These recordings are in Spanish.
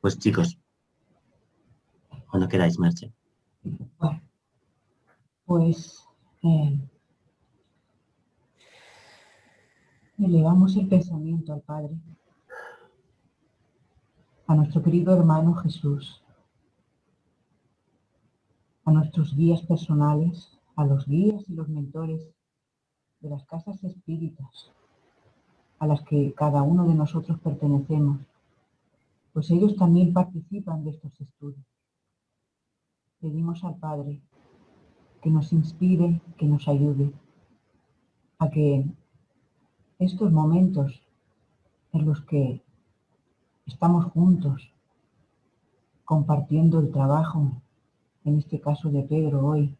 Pues chicos, cuando queráis, Merche. Bueno, pues elevamos el pensamiento al Padre, a nuestro querido hermano Jesús, a nuestros guías personales, a los guías y los mentores de las casas espíritas a las que cada uno de nosotros pertenecemos, pues ellos también participan de estos estudios. Pedimos al Padre que nos inspire, que nos ayude a que estos momentos en los que estamos juntos compartiendo el trabajo, en este caso de Pedro hoy,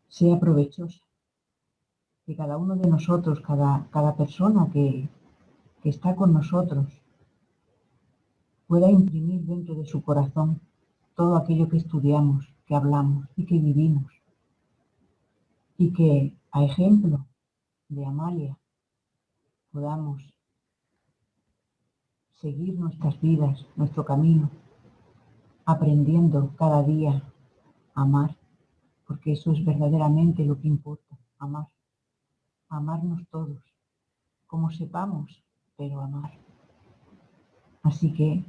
sea provechosa, que cada uno de nosotros, cada persona que está con nosotros, pueda imprimir dentro de su corazón todo aquello que estudiamos, que hablamos y que vivimos. Y que, a ejemplo de Amalia, podamos seguir nuestras vidas, nuestro camino, aprendiendo cada día a amar, porque eso es verdaderamente lo que importa, amar, amarnos todos, como sepamos, pero amar. Así que,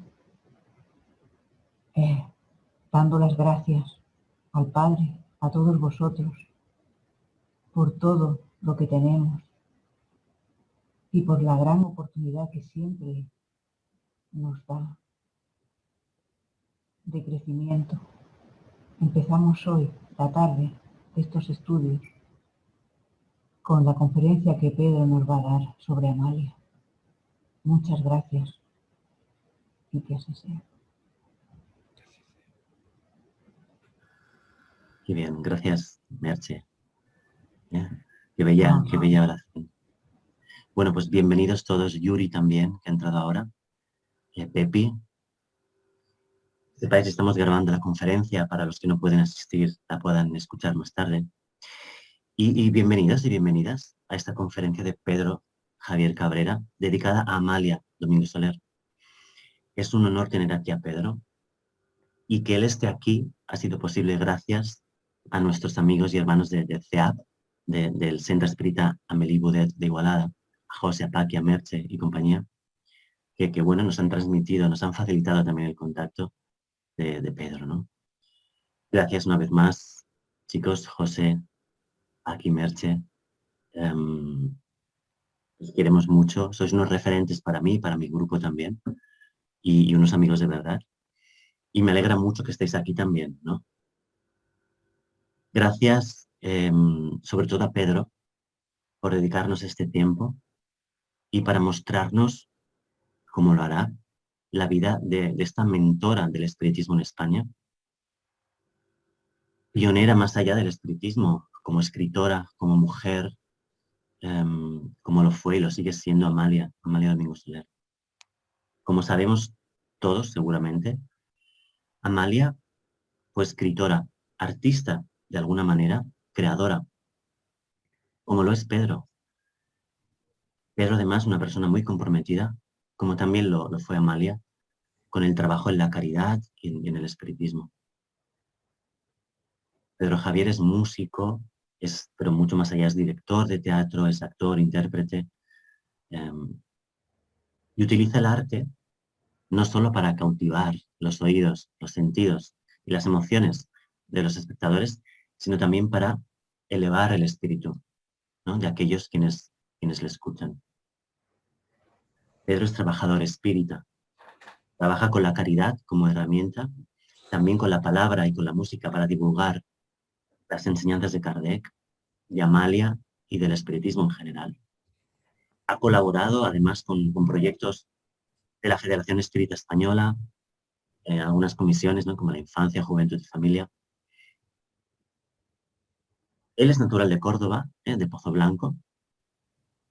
dando las gracias al Padre, a todos vosotros, por todo lo que tenemos y por la gran oportunidad que siempre nos da de crecimiento. Empezamos hoy, la tarde, estos estudios con la conferencia que Pedro nos va a dar sobre Amalia. Muchas gracias y que así sea. Qué bien, gracias, Merche. Qué bella oración. Bueno, pues bienvenidos todos, Yuri también, que ha entrado ahora, Pepi. Sepáis que estamos grabando la conferencia para los que no pueden asistir, la puedan escuchar más tarde. Y bienvenidos y bienvenidas a esta conferencia de Pedro Javier Cabrera, dedicada a Amalia Domingo Soler. Es un honor tener aquí a Pedro, y que él esté aquí ha sido posible gracias a nuestros amigos y hermanos de CEAP, del Centro Espírita Amélie Boudet de Igualada, a José, a Paqui, a Merche y compañía, que bueno, nos han transmitido, nos han facilitado también el contacto de Pedro, ¿no? Gracias una vez más, chicos, José, Paqui, Merche. Os queremos mucho, sois unos referentes para mí, para mi grupo también, y unos amigos de verdad. Y me alegra mucho que estéis aquí también, ¿no? Gracias, sobre todo a Pedro, por dedicarnos este tiempo y para mostrarnos, como lo hará, la vida de esta mentora del espiritismo en España, pionera más allá del espiritismo, como escritora, como mujer, como lo fue y lo sigue siendo Amalia Domingo Soler. Como sabemos todos, seguramente, Amalia fue escritora, artista, de alguna manera, creadora, como lo es Pedro. Pedro, además, una persona muy comprometida, como también lo fue Amalia, con el trabajo en la caridad y en el espiritismo. Pedro Javier es músico, pero mucho más allá, es director de teatro, es actor, intérprete, y utiliza el arte no solo para cautivar los oídos, los sentidos y las emociones de los espectadores, sino también para elevar el espíritu, ¿no?, de aquellos quienes le escuchan. Pedro es trabajador espírita, trabaja con la caridad como herramienta, también con la palabra y con la música para divulgar las enseñanzas de Kardec, de Amalia y del espiritismo en general. Ha colaborado además con proyectos de la Federación Espírita Española, algunas comisiones, ¿no?, como la infancia, juventud y familia. Él es natural de Córdoba, de Pozo Blanco,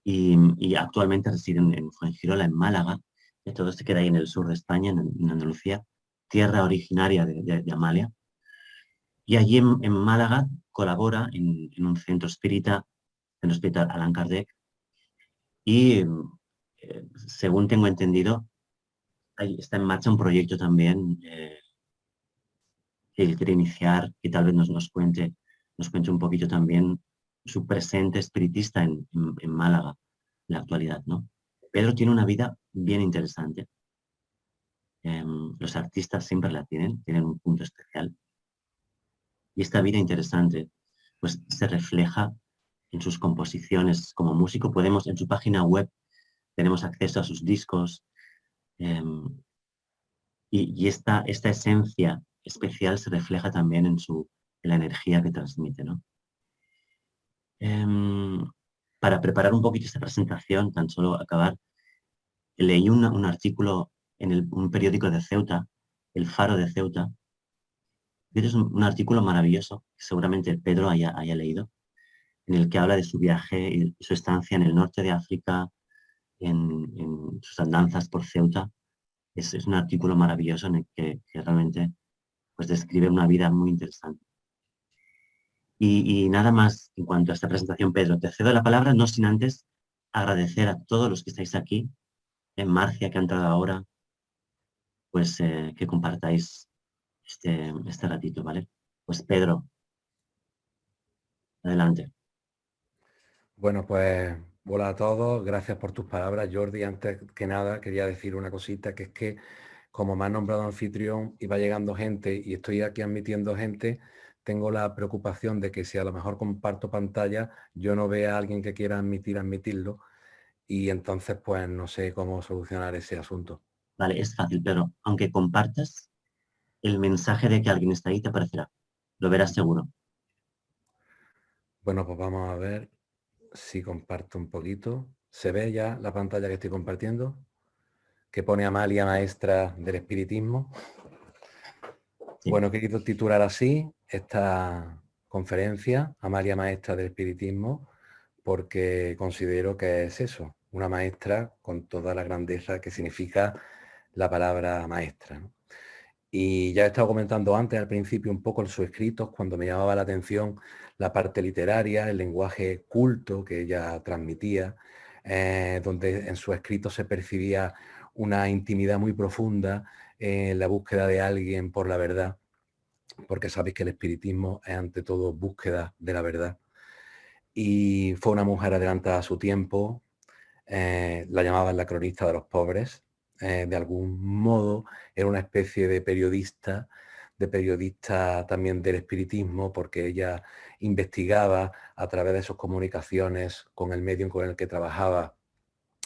y actualmente reside en Fuengirola, en Málaga, y todo se queda ahí en el sur de España, en Andalucía, tierra originaria de Amalia. Y allí en Málaga colabora en un centro espírita, centro espiritual Allan Kardec. Y según tengo entendido, está en marcha un proyecto también que quiere iniciar, que tal vez nos cuente un poquito también su presente espiritista en Málaga, en la actualidad, ¿no? Pedro tiene una vida bien interesante. Los artistas siempre la tienen un punto especial. Y esta vida interesante, pues se refleja en sus composiciones. Como músico en su página web, tenemos acceso a sus discos, y esta esencia especial se refleja también en la energía que transmite, ¿no? Para preparar un poquito esta presentación, tan solo acabar, leí un artículo en un periódico de Ceuta, El Faro de Ceuta. Es un artículo maravilloso, que seguramente Pedro haya leído, en el que habla de su viaje y su estancia en el norte de África, en sus andanzas por Ceuta. Es un artículo maravilloso en el que realmente pues, describe una vida muy interesante. Y nada más en cuanto a esta presentación, Pedro. Te cedo la palabra, no sin antes agradecer a todos los que estáis aquí, en Marcia, que ha entrado ahora, pues que compartáis este ratito, ¿vale? Pues Pedro, adelante. Bueno, pues hola a todos, gracias por tus palabras, Jordi. Antes que nada quería decir una cosita, que es que como me han nombrado anfitrión y va llegando gente y estoy aquí admitiendo gente, tengo la preocupación de que si a lo mejor comparto pantalla, yo no vea a alguien que quiera admitirlo, y entonces pues no sé cómo solucionar ese asunto. Vale, es fácil, Pedro. Aunque compartas, el mensaje de que alguien está ahí te aparecerá. Lo verás seguro. Bueno, pues vamos a ver si comparto un poquito. ¿Se ve ya la pantalla que estoy compartiendo? Que pone Amalia, maestra del espiritismo. Sí. Bueno, he querido titular así esta conferencia, Amalia, maestra del espiritismo, porque considero que es eso, una maestra con toda la grandeza que significa la palabra maestra, ¿no? Y ya he estado comentando antes, al principio, un poco en sus escritos, cuando me llamaba la atención la parte literaria, el lenguaje culto que ella transmitía, donde en sus escritos se percibía una intimidad muy profunda en la búsqueda de alguien por la verdad, porque sabéis que el espiritismo es ante todo búsqueda de la verdad. Y fue una mujer adelantada a su tiempo, la llamaban la cronista de los pobres. De algún modo era una especie de periodista también del espiritismo, porque ella investigaba a través de sus comunicaciones con el medio con el que trabajaba,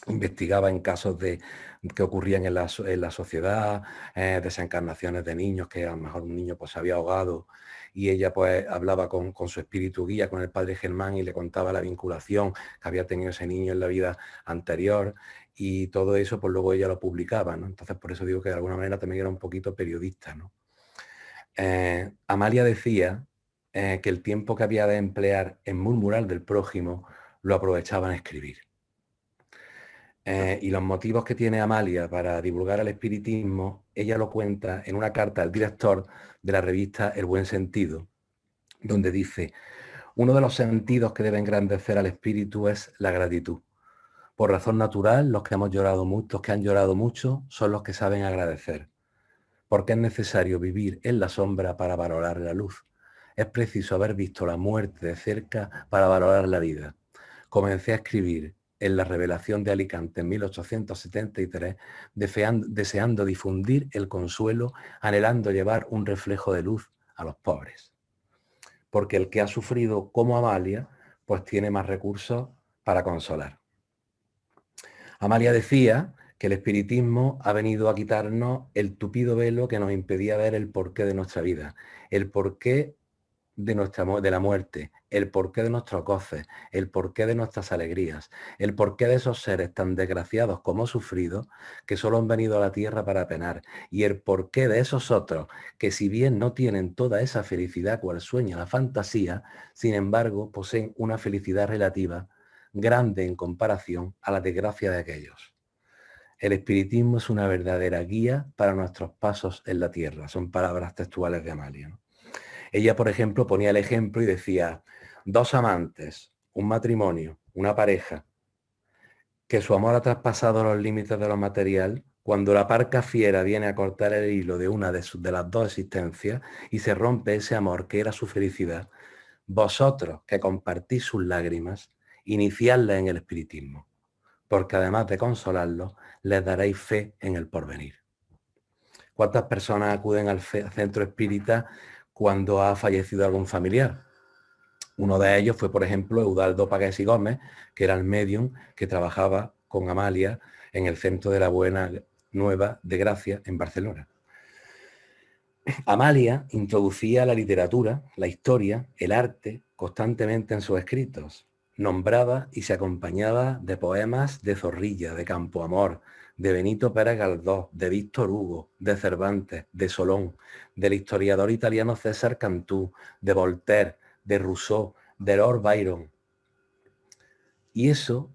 investigaba en casos que ocurrían en la sociedad, desencarnaciones de niños, que a lo mejor un niño pues se había ahogado, y ella pues hablaba con su espíritu guía, con el padre Germán, y le contaba la vinculación que había tenido ese niño en la vida anterior, y todo eso pues luego ella lo publicaba, ¿no? Entonces por eso digo que de alguna manera también era un poquito periodista, ¿no? Amalia decía que el tiempo que había de emplear en murmurar del prójimo lo aprovechaba en escribir. Y los motivos que tiene Amalia para divulgar el espiritismo, ella lo cuenta en una carta al director de la revista El Buen Sentido, donde dice: uno de los sentidos que debe engrandecer al espíritu es la gratitud. Por razón natural, los que han llorado mucho son los que saben agradecer, porque es necesario vivir en la sombra para valorar la luz. Es preciso haber visto la muerte de cerca para valorar la vida. Comencé a escribir en la Revelación de Alicante en 1873, deseando difundir el consuelo, anhelando llevar un reflejo de luz a los pobres. Porque el que ha sufrido como Amalia, pues tiene más recursos para consolar. Amalia decía que el espiritismo ha venido a quitarnos el tupido velo que nos impedía ver el porqué de nuestra vida, el porqué de la muerte, el porqué de nuestros goces, el porqué de nuestras alegrías, el porqué de esos seres tan desgraciados como sufridos que solo han venido a la tierra para penar, y el porqué de esos otros que, si bien no tienen toda esa felicidad cual sueña la fantasía, sin embargo poseen una felicidad relativa grande en comparación a la desgracia de aquellos. El espiritismo es una verdadera guía para nuestros pasos en la tierra. Son palabras textuales de Amalia, ¿no? Ella, por ejemplo, ponía el ejemplo y decía: dos amantes, un matrimonio, una pareja, que su amor ha traspasado los límites de lo material, cuando la parca fiera viene a cortar el hilo de una de las dos existencias y se rompe ese amor que era su felicidad, vosotros que compartís sus lágrimas, iniciadlas en el espiritismo, porque además de consolarlos, les daréis fe en el porvenir. ¿Cuántas personas acuden al centro espírita cuando ha fallecido algún familiar? Uno de ellos fue, por ejemplo, Eudaldo Pagés y Gómez, que era el médium que trabajaba con Amalia en el Centro de la Buena Nueva de Gracia en Barcelona. Amalia introducía la literatura, la historia, el arte constantemente en sus escritos. Nombraba y se acompañaba de poemas de Zorrilla, de Campoamor, de Benito Pérez Galdós, de Víctor Hugo, de Cervantes, de Solón, del historiador italiano César Cantú, de Voltaire, de Rousseau, de Lord Byron. Y eso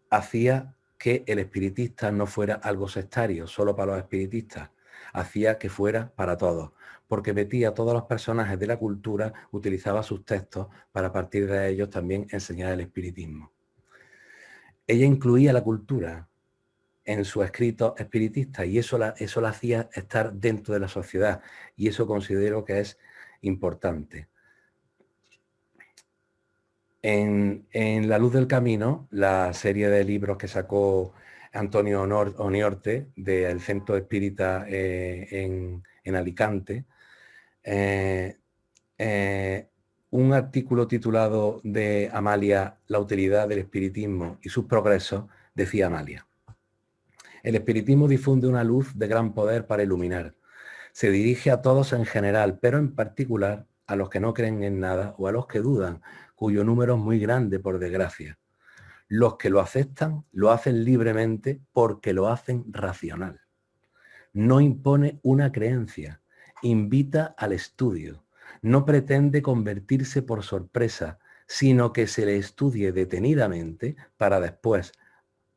hacía que el espiritista no fuera algo sectario, solo para los espiritistas. Hacía que fuera para todos, porque metía a todos los personajes de la cultura, utilizaba sus textos para a partir de ellos también enseñar el espiritismo. Ella incluía la cultura en su escrito espiritista y eso la hacía estar dentro de la sociedad, y eso considero que es importante. En La luz del camino, la serie de libros que sacó Antonio Oniorte del Centro Espírita en Alicante, un artículo titulado de Amalia, la utilidad del espiritismo y sus progresos, decía Amalia: el espiritismo difunde una luz de gran poder para iluminar. Se dirige a todos en general, pero en particular a los que no creen en nada o a los que dudan, cuyo número es muy grande, por desgracia. Los que lo aceptan, lo hacen libremente porque lo hacen racional. No impone una creencia, invita al estudio. No pretende convertirse por sorpresa, sino que se le estudie detenidamente para después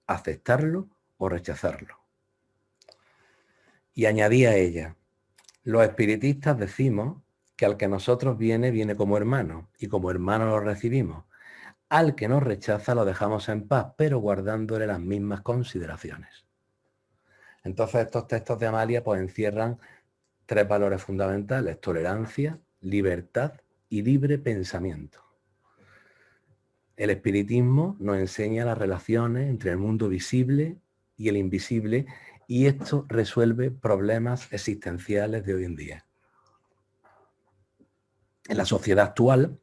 aceptarlo o rechazarlo. Y añadía ella: los espiritistas decimos que al que nosotros viene como hermano, y como hermano lo recibimos. Al que nos rechaza lo dejamos en paz, pero guardándole las mismas consideraciones. Entonces estos textos de Amalia pues encierran tres valores fundamentales: tolerancia, libertad y libre pensamiento. El espiritismo nos enseña las relaciones entre el mundo visible y el invisible, y esto resuelve problemas existenciales de hoy en día. En la sociedad actual,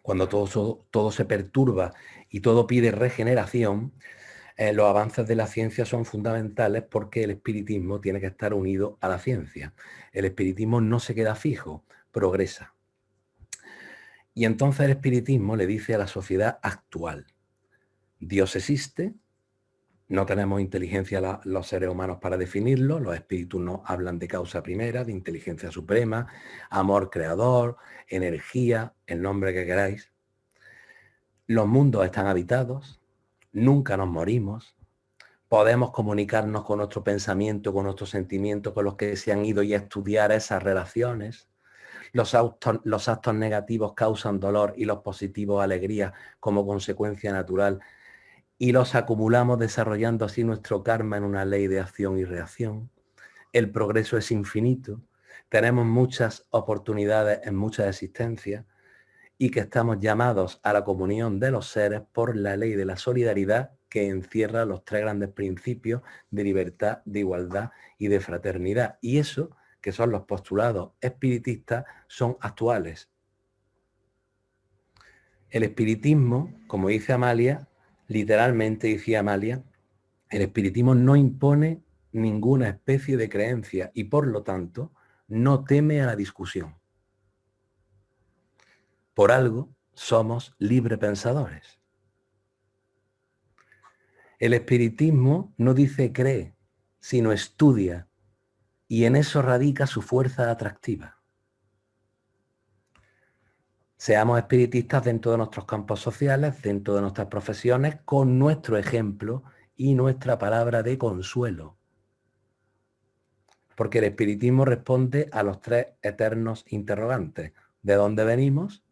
cuando todo se perturba y todo pide regeneración, los avances de la ciencia son fundamentales, porque el espiritismo tiene que estar unido a la ciencia. El espiritismo no se queda fijo, progresa. Y entonces el espiritismo le dice a la sociedad actual: Dios existe, no tenemos inteligencia los seres humanos para definirlo, los espíritus nos hablan de causa primera, de inteligencia suprema, amor creador, energía, el nombre que queráis. Los mundos están habitados, nunca nos morimos, podemos comunicarnos con nuestro pensamiento, con nuestros sentimientos, con los que se han ido, y estudiar esas relaciones. Los actos negativos causan dolor y los positivos alegría como consecuencia natural, y los acumulamos desarrollando así nuestro karma en una ley de acción y reacción. El progreso es infinito, tenemos muchas oportunidades en muchas existencias, y que estamos llamados a la comunión de los seres por la ley de la solidaridad, que encierra los tres grandes principios de libertad, de igualdad y de fraternidad. Y eso, que son los postulados espiritistas, son actuales. El espiritismo, como dice Amalia, literalmente decía Amalia, el espiritismo no impone ninguna especie de creencia y por lo tanto no teme a la discusión. Por algo somos librepensadores. El espiritismo no dice cree, sino estudia, y en eso radica su fuerza atractiva. Seamos espiritistas dentro de nuestros campos sociales, dentro de nuestras profesiones, con nuestro ejemplo y nuestra palabra de consuelo. Porque el espiritismo responde a los tres eternos interrogantes: ¿de dónde venimos?,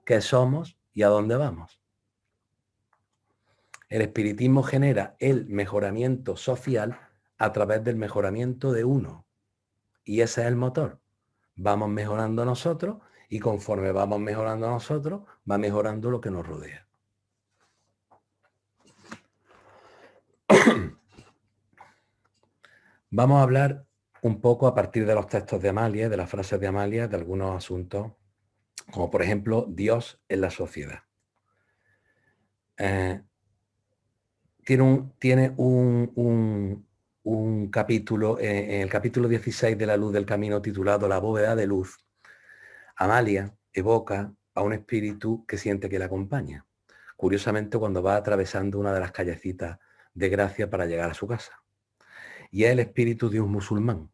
¿qué somos y a dónde vamos? El espiritismo genera el mejoramiento social a través del mejoramiento de uno. Y ese es el motor. Vamos mejorando nosotros y conforme vamos mejorando nosotros, va mejorando lo que nos rodea. Vamos a hablar un poco a partir de los textos de Amalia, de las frases de Amalia, de algunos asuntos, como por ejemplo, Dios en la sociedad. Tiene un capítulo, en el capítulo 16 de La Luz del Camino, titulado La bóveda de luz. Amalia evoca a un espíritu que siente que la acompaña, curiosamente cuando va atravesando una de las callecitas de Gracia para llegar a su casa. Y es el espíritu de un musulmán.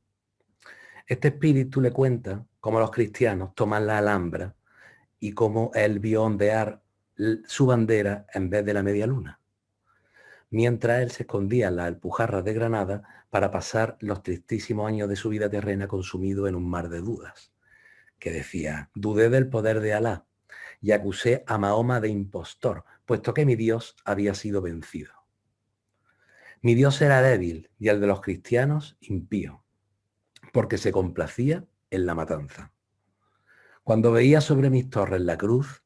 Este espíritu le cuenta cómo los cristianos toman la Alhambra y cómo él vio ondear su bandera en vez de la media luna, mientras él se escondía en las Alpujarras de Granada para pasar los tristísimos años de su vida terrena consumido en un mar de dudas, que decía: dudé del poder de Alá y acusé a Mahoma de impostor, puesto que mi Dios había sido vencido. Mi Dios era débil y el de los cristianos impío, porque se complacía en la matanza. Cuando veía sobre mis torres la cruz,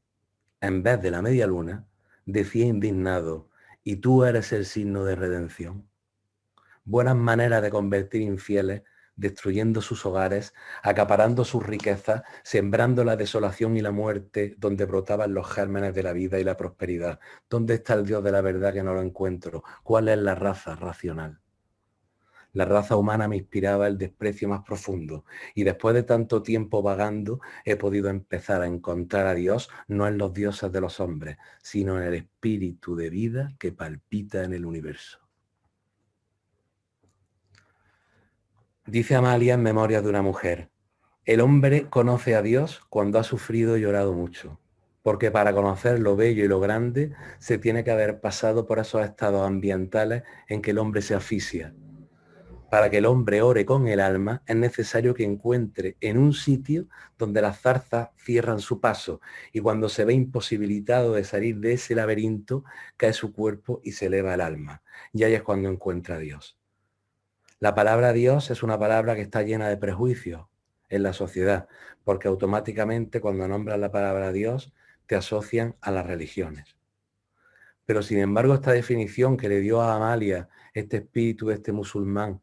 en vez de la media luna, decía indignado: ¿y tú eres el signo de redención? Buenas maneras de convertir infieles, destruyendo sus hogares, acaparando sus riquezas, sembrando la desolación y la muerte donde brotaban los gérmenes de la vida y la prosperidad. ¿Dónde está el Dios de la verdad que no lo encuentro? ¿Cuál es la raza racional? La raza humana me inspiraba el desprecio más profundo y después de tanto tiempo vagando he podido empezar a encontrar a Dios no en los dioses de los hombres, sino en el espíritu de vida que palpita en el universo. Dice Amalia en Memorias de una mujer: el hombre conoce a Dios cuando ha sufrido y llorado mucho, porque para conocer lo bello y lo grande se tiene que haber pasado por esos estados ambientales en que el hombre se asfixia. Para que el hombre ore con el alma es necesario que encuentre en un sitio donde las zarzas cierran su paso y cuando se ve imposibilitado de salir de ese laberinto, cae su cuerpo y se eleva el alma. Y ahí es cuando encuentra a Dios. La palabra Dios es una palabra que está llena de prejuicios en la sociedad, porque automáticamente cuando nombras la palabra Dios te asocian a las religiones. Pero sin embargo esta definición que le dio a Amalia este espíritu de este musulmán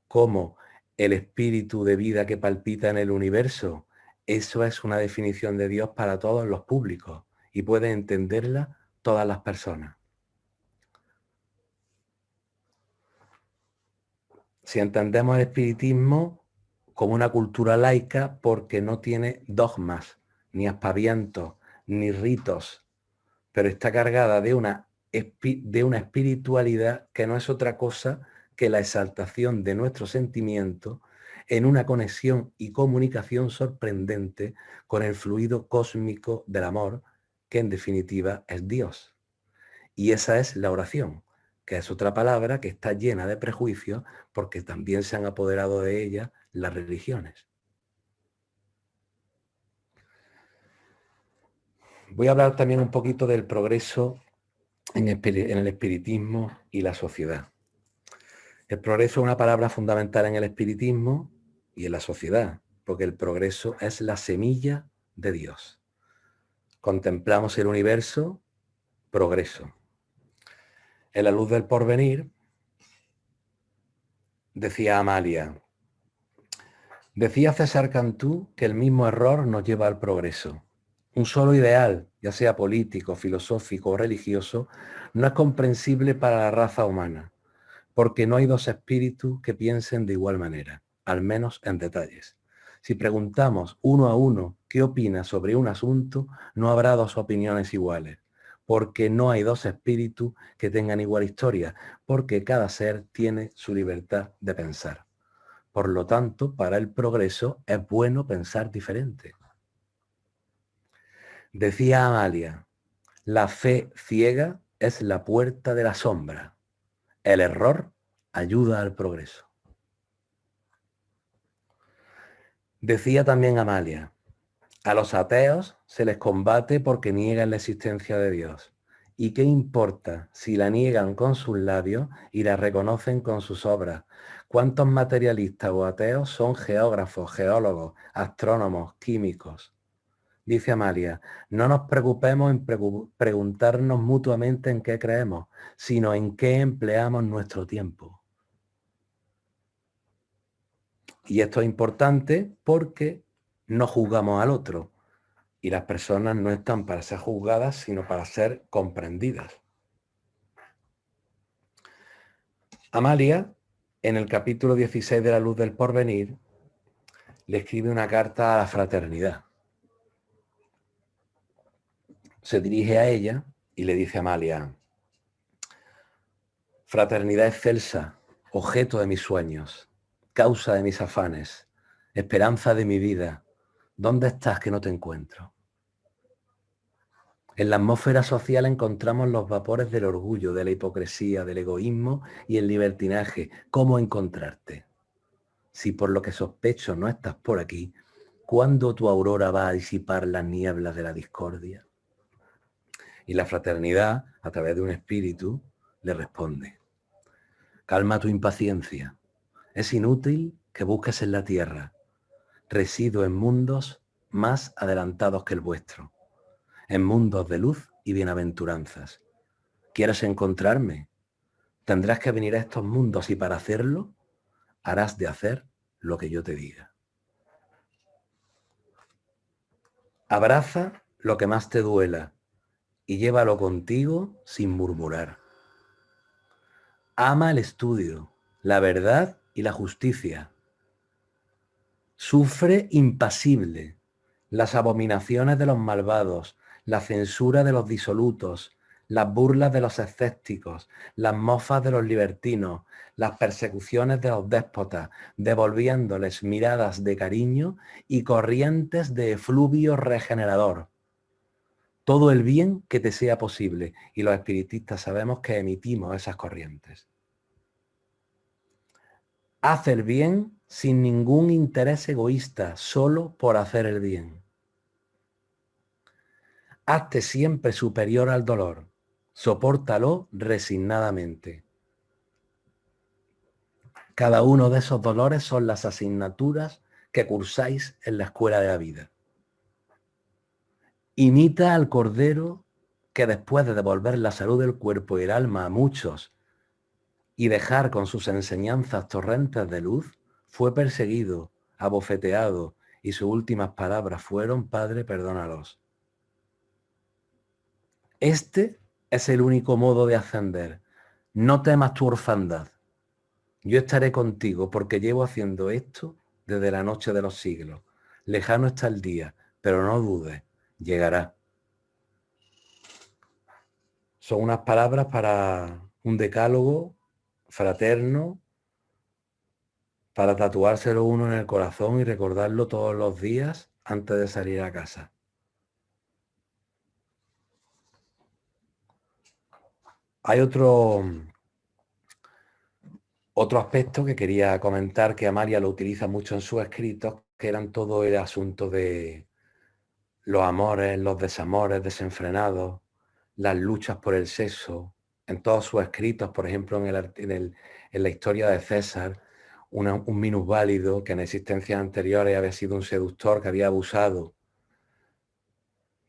como el espíritu de vida que palpita en el universo, eso es una definición de Dios para todos los públicos y pueden entenderla todas las personas. Si entendemos el espiritismo como una cultura laica porque no tiene dogmas, ni aspavientos, ni ritos, pero está cargada de una espiritualidad que no es otra cosa que la exaltación de nuestro sentimiento en una conexión y comunicación sorprendente con el fluido cósmico del amor, que en definitiva es Dios. Y esa es la oración, que es otra palabra que está llena de prejuicios porque también se han apoderado de ella las religiones. Voy a hablar también un poquito del progreso en el espiritismo y la sociedad. El progreso es una palabra fundamental en el espiritismo y en la sociedad, porque el progreso es la semilla de Dios. Contemplamos el universo, progreso. En La Luz del Porvenir, decía Amalia, decía César Cantú que el mismo error nos lleva al progreso. Un solo ideal, ya sea político, filosófico o religioso, no es comprensible para la raza humana, porque no hay dos espíritus que piensen de igual manera, al menos en detalles. Si preguntamos uno a uno qué opina sobre un asunto, no habrá dos opiniones iguales, porque no hay dos espíritus que tengan igual historia, porque cada ser tiene su libertad de pensar. Por lo tanto, para el progreso es bueno pensar diferente. Decía Amalia, la fe ciega es la puerta de la sombra. El error ayuda al progreso. Decía también Amalia, a los ateos se les combate porque niegan la existencia de Dios ¿Y qué importa si la niegan con sus labios y la reconocen con sus obras? ¿Cuántos materialistas o ateos son geógrafos, geólogos, astrónomos, químicos? Dice Amalia, no nos preocupemos en preguntarnos mutuamente en qué creemos, sino en qué empleamos nuestro tiempo. Y esto es importante porque no juzgamos al otro. Y las personas no están para ser juzgadas, sino para ser comprendidas. Amalia, en el capítulo 16 de La Luz del Porvenir, le escribe una carta a la fraternidad. Se dirige a ella y le dice a Amalia, fraternidad excelsa, objeto de mis sueños, causa de mis afanes, esperanza de mi vida, ¿dónde estás que no te encuentro? En la atmósfera social encontramos los vapores del orgullo, de la hipocresía, del egoísmo y el libertinaje. ¿Cómo encontrarte? Si por lo que sospecho no estás por aquí, ¿cuándo tu aurora va a disipar las nieblas de la discordia? Y la fraternidad, a través de un espíritu, le responde, calma tu impaciencia. Es inútil que busques en la tierra. Resido en mundos más adelantados que el vuestro, en mundos de luz y bienaventuranzas. ¿Quieres encontrarme? Tendrás que venir a estos mundos y para hacerlo, harás de hacer lo que yo te diga. Abraza lo que más te duela y llévalo contigo sin murmurar. Ama el estudio, la verdad y la justicia. Sufre impasible las abominaciones de los malvados, la censura de los disolutos, las burlas de los escépticos, las mofas de los libertinos, las persecuciones de los déspotas, devolviéndoles miradas de cariño y corrientes de efluvio regenerador. Todo el bien que te sea posible, y los espiritistas sabemos que emitimos esas corrientes. Haz el bien sin ningún interés egoísta, solo por hacer el bien. Hazte siempre superior al dolor, sopórtalo resignadamente. Cada uno de esos dolores son las asignaturas que cursáis en la escuela de la vida. Imita al cordero que después de devolver la salud del cuerpo y el alma a muchos y dejar con sus enseñanzas torrentes de luz, fue perseguido, abofeteado, y sus últimas palabras fueron, Padre, perdónalos. Este es el único modo de ascender. No temas tu orfandad. Yo estaré contigo porque llevo haciendo esto desde la noche de los siglos. Lejano está el día, pero no dudes, llegará. Son unas palabras para un decálogo fraterno, para tatuárselo uno en el corazón y recordarlo todos los días antes de salir a casa. Hay otro aspecto que quería comentar, que Amalia lo utiliza mucho en sus escritos, que eran todo el asunto de los amores, los desamores desenfrenados, las luchas por el sexo. En todos sus escritos, por ejemplo, en la historia de César, un minusválido que en existencias anteriores había sido un seductor que había abusado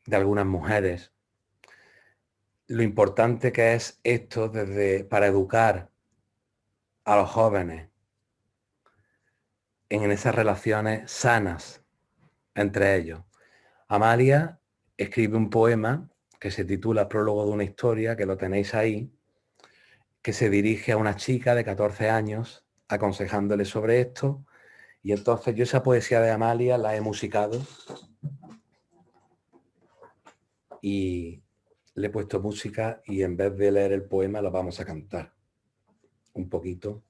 de algunas mujeres. Lo importante que es esto para educar a los jóvenes en esas relaciones sanas entre ellos. Amalia escribe un poema que se titula Prólogo de una historia, que lo tenéis ahí, que se dirige a una chica de 14 años aconsejándole sobre esto, y entonces yo esa poesía de Amalia la he musicado y le he puesto música, y en vez de leer el poema lo vamos a cantar un poquito.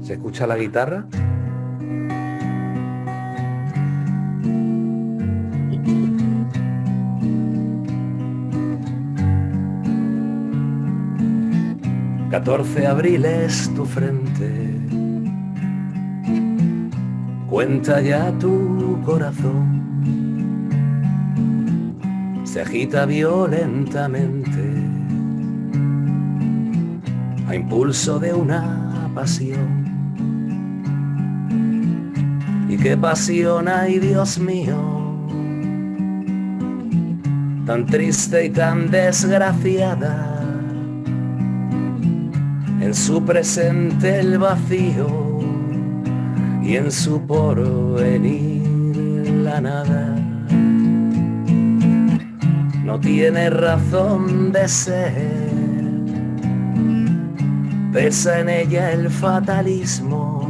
¿Se escucha la guitarra? «14 abriles tu frente, cuenta ya tu corazón. se agita violentamente a impulso de una pasión. Y qué pasión hay, Dios mío, tan triste y tan desgraciada, en su presente el vacío y en su porvenir la nada. No tiene razón de ser, pesa en ella el fatalismo,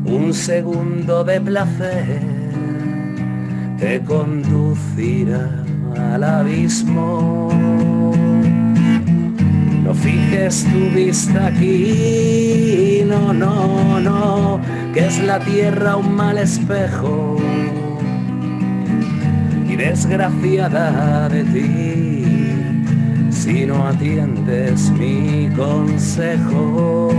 un segundo de placer te conducirá al abismo. No fijes tu vista aquí, no, no, no, que es la tierra un mal espejo. Y desgraciada de ti, si no atiendes mi consejo.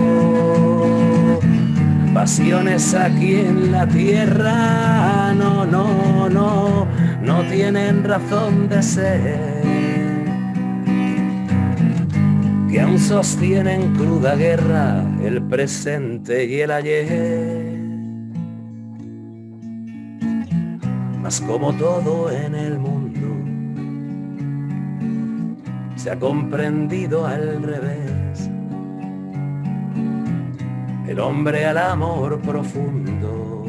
Pasiones aquí en la tierra, no, no, no, no tienen razón de ser, que aún sostienen cruda guerra el presente y el ayer. Mas como todo en el mundo se ha comprendido al revés, el hombre al amor profundo,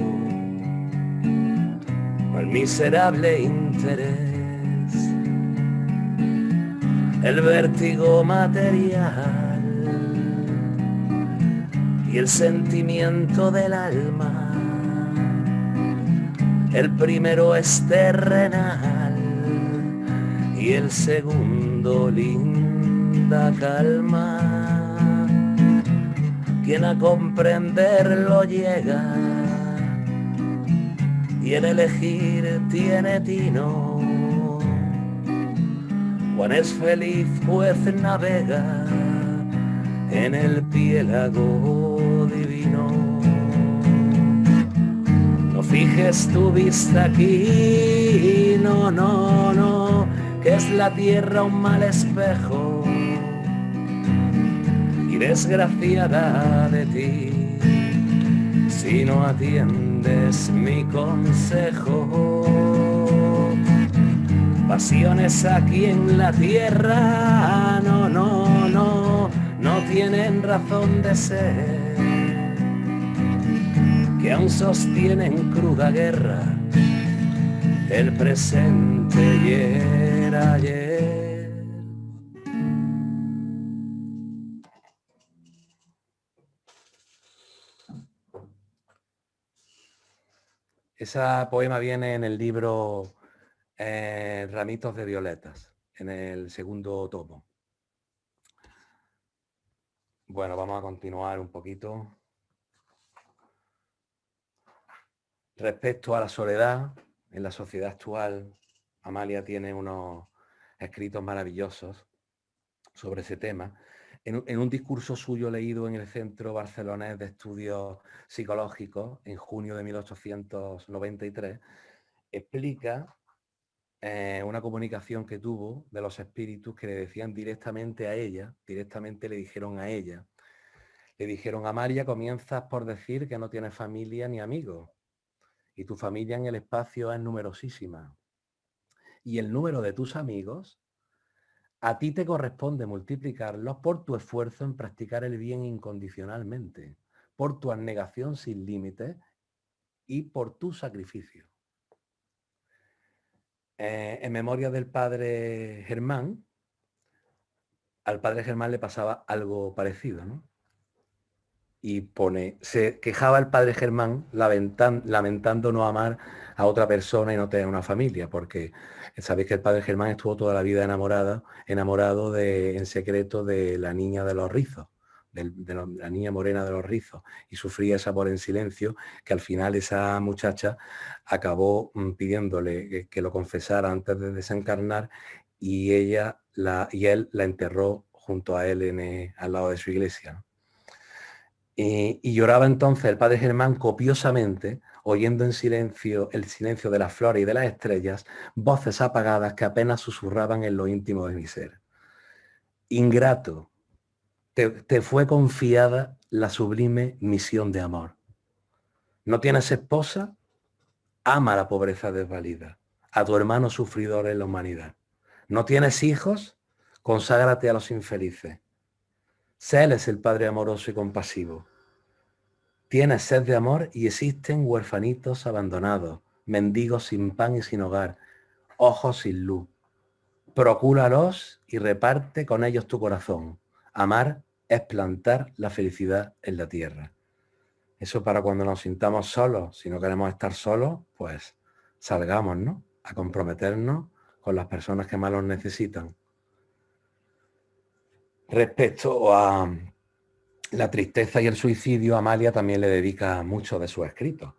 al miserable interés, el vértigo material y el sentimiento del alma. El primero es terrenal y el segundo linda calma. Quien a comprenderlo llega y en elegir tiene tino. Juan es feliz pues navega en el piélago divino. No fijes tu vista aquí, no, no, no, que es la tierra un mal espejo. Desgraciada de ti, si no atiendes mi consejo. Pasiones aquí en la tierra, no, no, no, no tienen razón de ser, que aún sostienen cruda guerra el presente y el ayer. Ese poema viene en el libro Ramitos de Violetas, en el segundo tomo. Bueno, vamos a continuar un poquito. Respecto a la soledad, en la sociedad actual, Amalia tiene unos escritos maravillosos sobre ese tema. En un discurso suyo leído en el Centro Barcelonés de Estudios Psicológicos en junio de 1893, explica una comunicación que tuvo de los espíritus que le decían directamente a ella, directamente le dijeron a ella, le dijeron: Amalia, comienzas por decir que no tienes familia ni amigos, y tu familia en el espacio es numerosísima, y el número de tus amigos a ti te corresponde multiplicarlos por tu esfuerzo en practicar el bien incondicionalmente, por tu abnegación sin límites y por tu sacrificio. En memoria del padre Germán, al padre Germán le pasaba algo parecido, ¿no? Y pone, se quejaba el padre Germán lamentando no amar a otra persona y no tener una familia, porque sabéis que el padre Germán estuvo toda la vida enamorado en secreto de la niña de los rizos, la niña morena de los rizos, y sufría ese amor en silencio, que al final esa muchacha acabó pidiéndole que lo confesara antes de desencarnar, y él la enterró junto a él al lado de su iglesia, ¿no? Y lloraba entonces el padre Germán copiosamente, oyendo en silencio el silencio de las flores y de las estrellas, voces apagadas que apenas susurraban en lo íntimo de mi ser. Ingrato, te fue confiada la sublime misión de amor. ¿No tienes esposa? Ama a la pobreza desvalida, a tu hermano sufridor en la humanidad. ¿No tienes hijos? Conságrate a los infelices. Sé Él es el Padre amoroso y compasivo. Tienes sed de amor y existen huerfanitos abandonados, mendigos sin pan y sin hogar, ojos sin luz. Procúralos y reparte con ellos tu corazón. Amar es plantar la felicidad en la tierra. Eso para cuando nos sintamos solos. Si no queremos estar solos, pues salgamos, ¿no? A comprometernos con las personas que más los necesitan. Respecto a la tristeza y el suicidio, Amalia también le dedica mucho de sus escritos.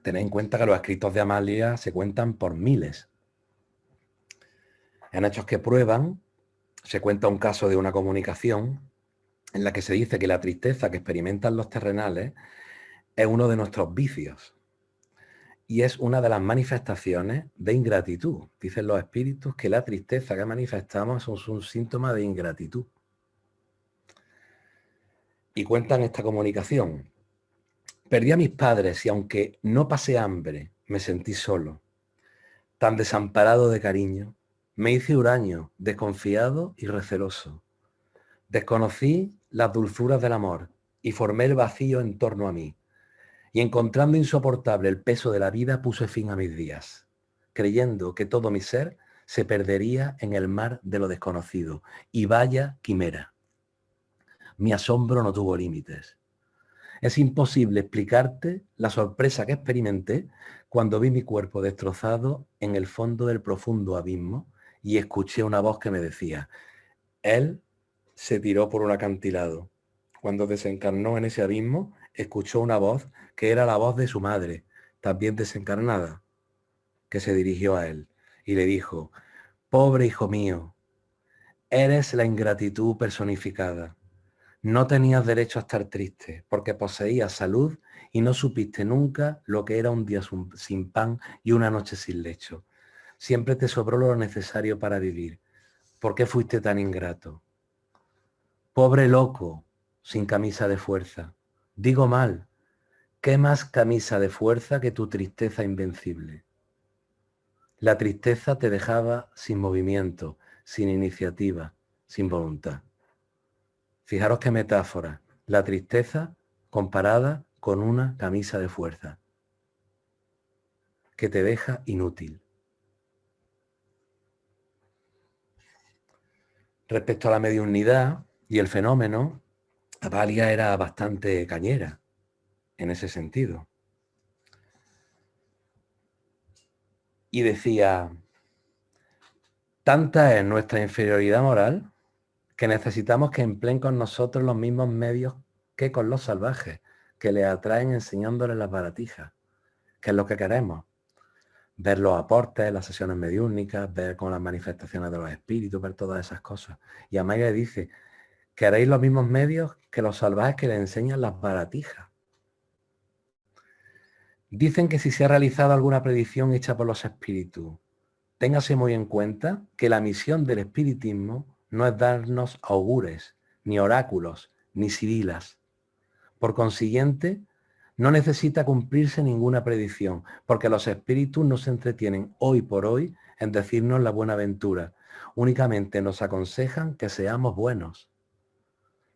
Tened en cuenta que los escritos de Amalia se cuentan por miles. En hechos que prueban, se cuenta un caso de una comunicación en la que se dice que la tristeza que experimentan los terrenales es uno de nuestros vicios y es una de las manifestaciones de ingratitud. Dicen los espíritus que la tristeza que manifestamos es un síntoma de ingratitud. Y cuentan esta comunicación. Perdí a mis padres y aunque no pasé hambre, me sentí solo, tan desamparado de cariño. Me hice huraño, desconfiado y receloso. Desconocí las dulzuras del amor y formé el vacío en torno a mí. Y encontrando insoportable el peso de la vida, puse fin a mis días, creyendo que todo mi ser se perdería en el mar de lo desconocido. Y vaya quimera. Mi asombro no tuvo límites. Es imposible explicarte la sorpresa que experimenté cuando vi mi cuerpo destrozado en el fondo del profundo abismo y escuché una voz que me decía, él se tiró por un acantilado. Cuando desencarnó en ese abismo, escuchó una voz que era la voz de su madre, también desencarnada, que se dirigió a él y le dijo, pobre hijo mío, eres la ingratitud personificada. No tenías derecho a estar triste porque poseías salud y no supiste nunca lo que era un día sin pan y una noche sin lecho. Siempre te sobró lo necesario para vivir. ¿Por qué fuiste tan ingrato? Pobre loco, sin camisa de fuerza. Digo mal, ¿qué más camisa de fuerza que tu tristeza invencible? La tristeza te dejaba sin movimiento, sin iniciativa, sin voluntad. Fijaros qué metáfora, la tristeza comparada con una camisa de fuerza que te deja inútil. Respecto a la mediunidad y el fenómeno, Amalia era bastante cañera en ese sentido. Y decía, tanta es nuestra inferioridad moral que necesitamos que empleen con nosotros los mismos medios que con los salvajes, que les atraen enseñándoles las baratijas, que es lo que queremos. Ver los aportes, las sesiones mediúnicas, ver con las manifestaciones de los espíritus, ver todas esas cosas. Y Amalia dice, queréis los mismos medios que los salvajes que les enseñan las baratijas. Dicen que si se ha realizado alguna predicción hecha por los espíritus, téngase muy en cuenta que la misión del espiritismo no es darnos augures, ni oráculos, ni sibilas. Por consiguiente, no necesita cumplirse ninguna predicción, porque los espíritus no se entretienen hoy por hoy en decirnos la buena aventura. Únicamente nos aconsejan que seamos buenos.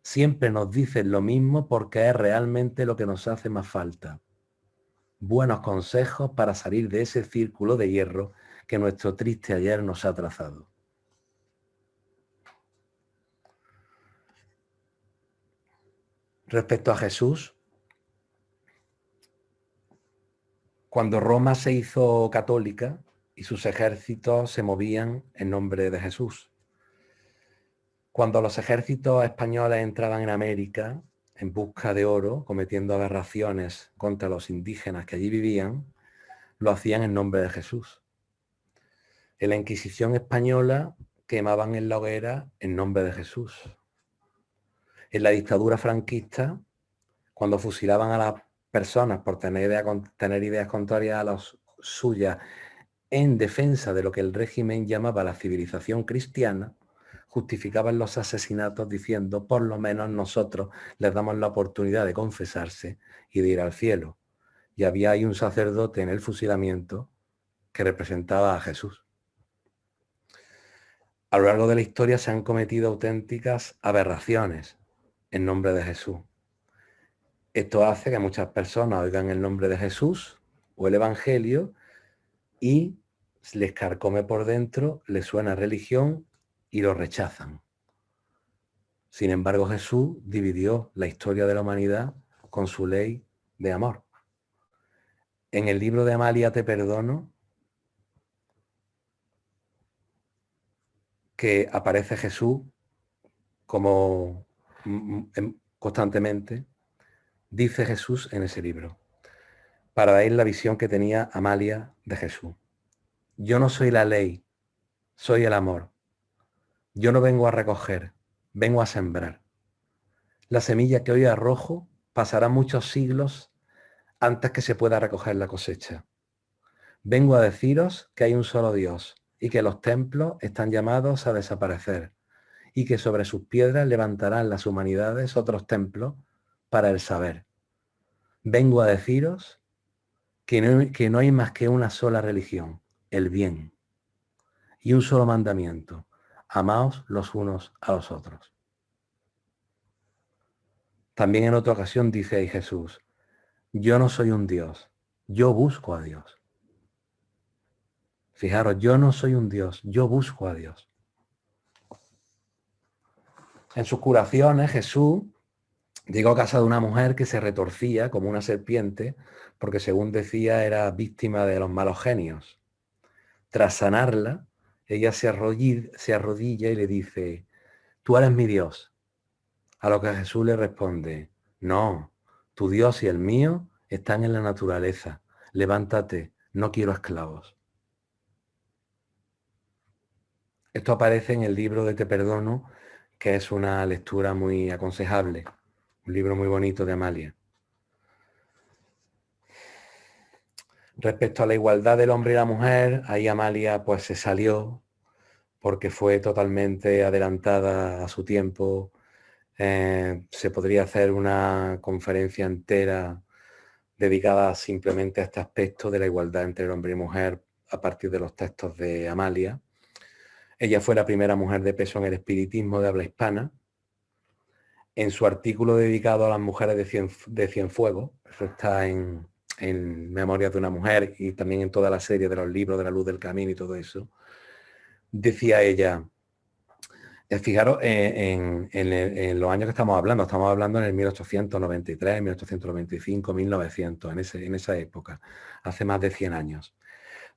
Siempre nos dicen lo mismo porque es realmente lo que nos hace más falta. Buenos consejos para salir de ese círculo de hierro que nuestro triste ayer nos ha trazado. Respecto a Jesús, cuando Roma se hizo católica y sus ejércitos se movían en nombre de Jesús, cuando los ejércitos españoles entraban en América en busca de oro, cometiendo aberraciones contra los indígenas que allí vivían, lo hacían en nombre de Jesús. En la Inquisición española quemaban en la hoguera en nombre de Jesús. En la dictadura franquista, cuando fusilaban a las personas por tener ideas contrarias a las suyas en defensa de lo que el régimen llamaba la civilización cristiana, justificaban los asesinatos diciendo, por lo menos nosotros les damos la oportunidad de confesarse y de ir al cielo. Y había ahí un sacerdote en el fusilamiento que representaba a Jesús. A lo largo de la historia se han cometido auténticas aberraciones en nombre de Jesús. Esto hace que muchas personas oigan el nombre de Jesús o el Evangelio y les carcome por dentro, les suena religión y lo rechazan. Sin embargo, Jesús dividió la historia de la humanidad con su ley de amor. En el libro de Amalia te perdono, que aparece Jesús como constantemente, dice Jesús en ese libro, para dar la visión que tenía Amalia de Jesús. Yo no soy la ley, soy el amor. Yo no vengo a recoger, vengo a sembrar. La semilla que hoy arrojo pasará muchos siglos antes que se pueda recoger la cosecha. Vengo a deciros que hay un solo Dios y que los templos están llamados a desaparecer y que sobre sus piedras levantarán las humanidades otros templos para el saber. Vengo a deciros que no hay más que una sola religión, el bien, y un solo mandamiento, amaos los unos a los otros. También en otra ocasión dice ahí Jesús, yo no soy un Dios, yo busco a Dios. Fijaros, yo no soy un Dios, yo busco a Dios. En sus curaciones Jesús llegó a casa de una mujer que se retorcía como una serpiente porque según decía era víctima de los malos genios. Tras sanarla, ella se arrodilla y le dice, tú eres mi Dios. A lo que Jesús le responde, no, tu Dios y el mío están en la naturaleza. Levántate, no quiero esclavos. Esto aparece en el libro de Te Perdono, que es una lectura muy aconsejable, un libro muy bonito de Amalia. Respecto a la igualdad del hombre y la mujer, ahí Amalia pues se salió porque fue totalmente adelantada a su tiempo. Se podría hacer una conferencia entera dedicada simplemente a este aspecto de la igualdad entre el hombre y mujer a partir de los textos de Amalia. Ella fue la primera mujer de peso en el espiritismo de habla hispana. En su artículo dedicado a las mujeres de Cienfuegos, eso está en Memorias de una mujer y también en toda la serie de los libros de la luz del camino y todo eso, decía ella, fijaros en los años que estamos hablando en el 1893, 1895, 1900, en esa época, hace más de 100 años.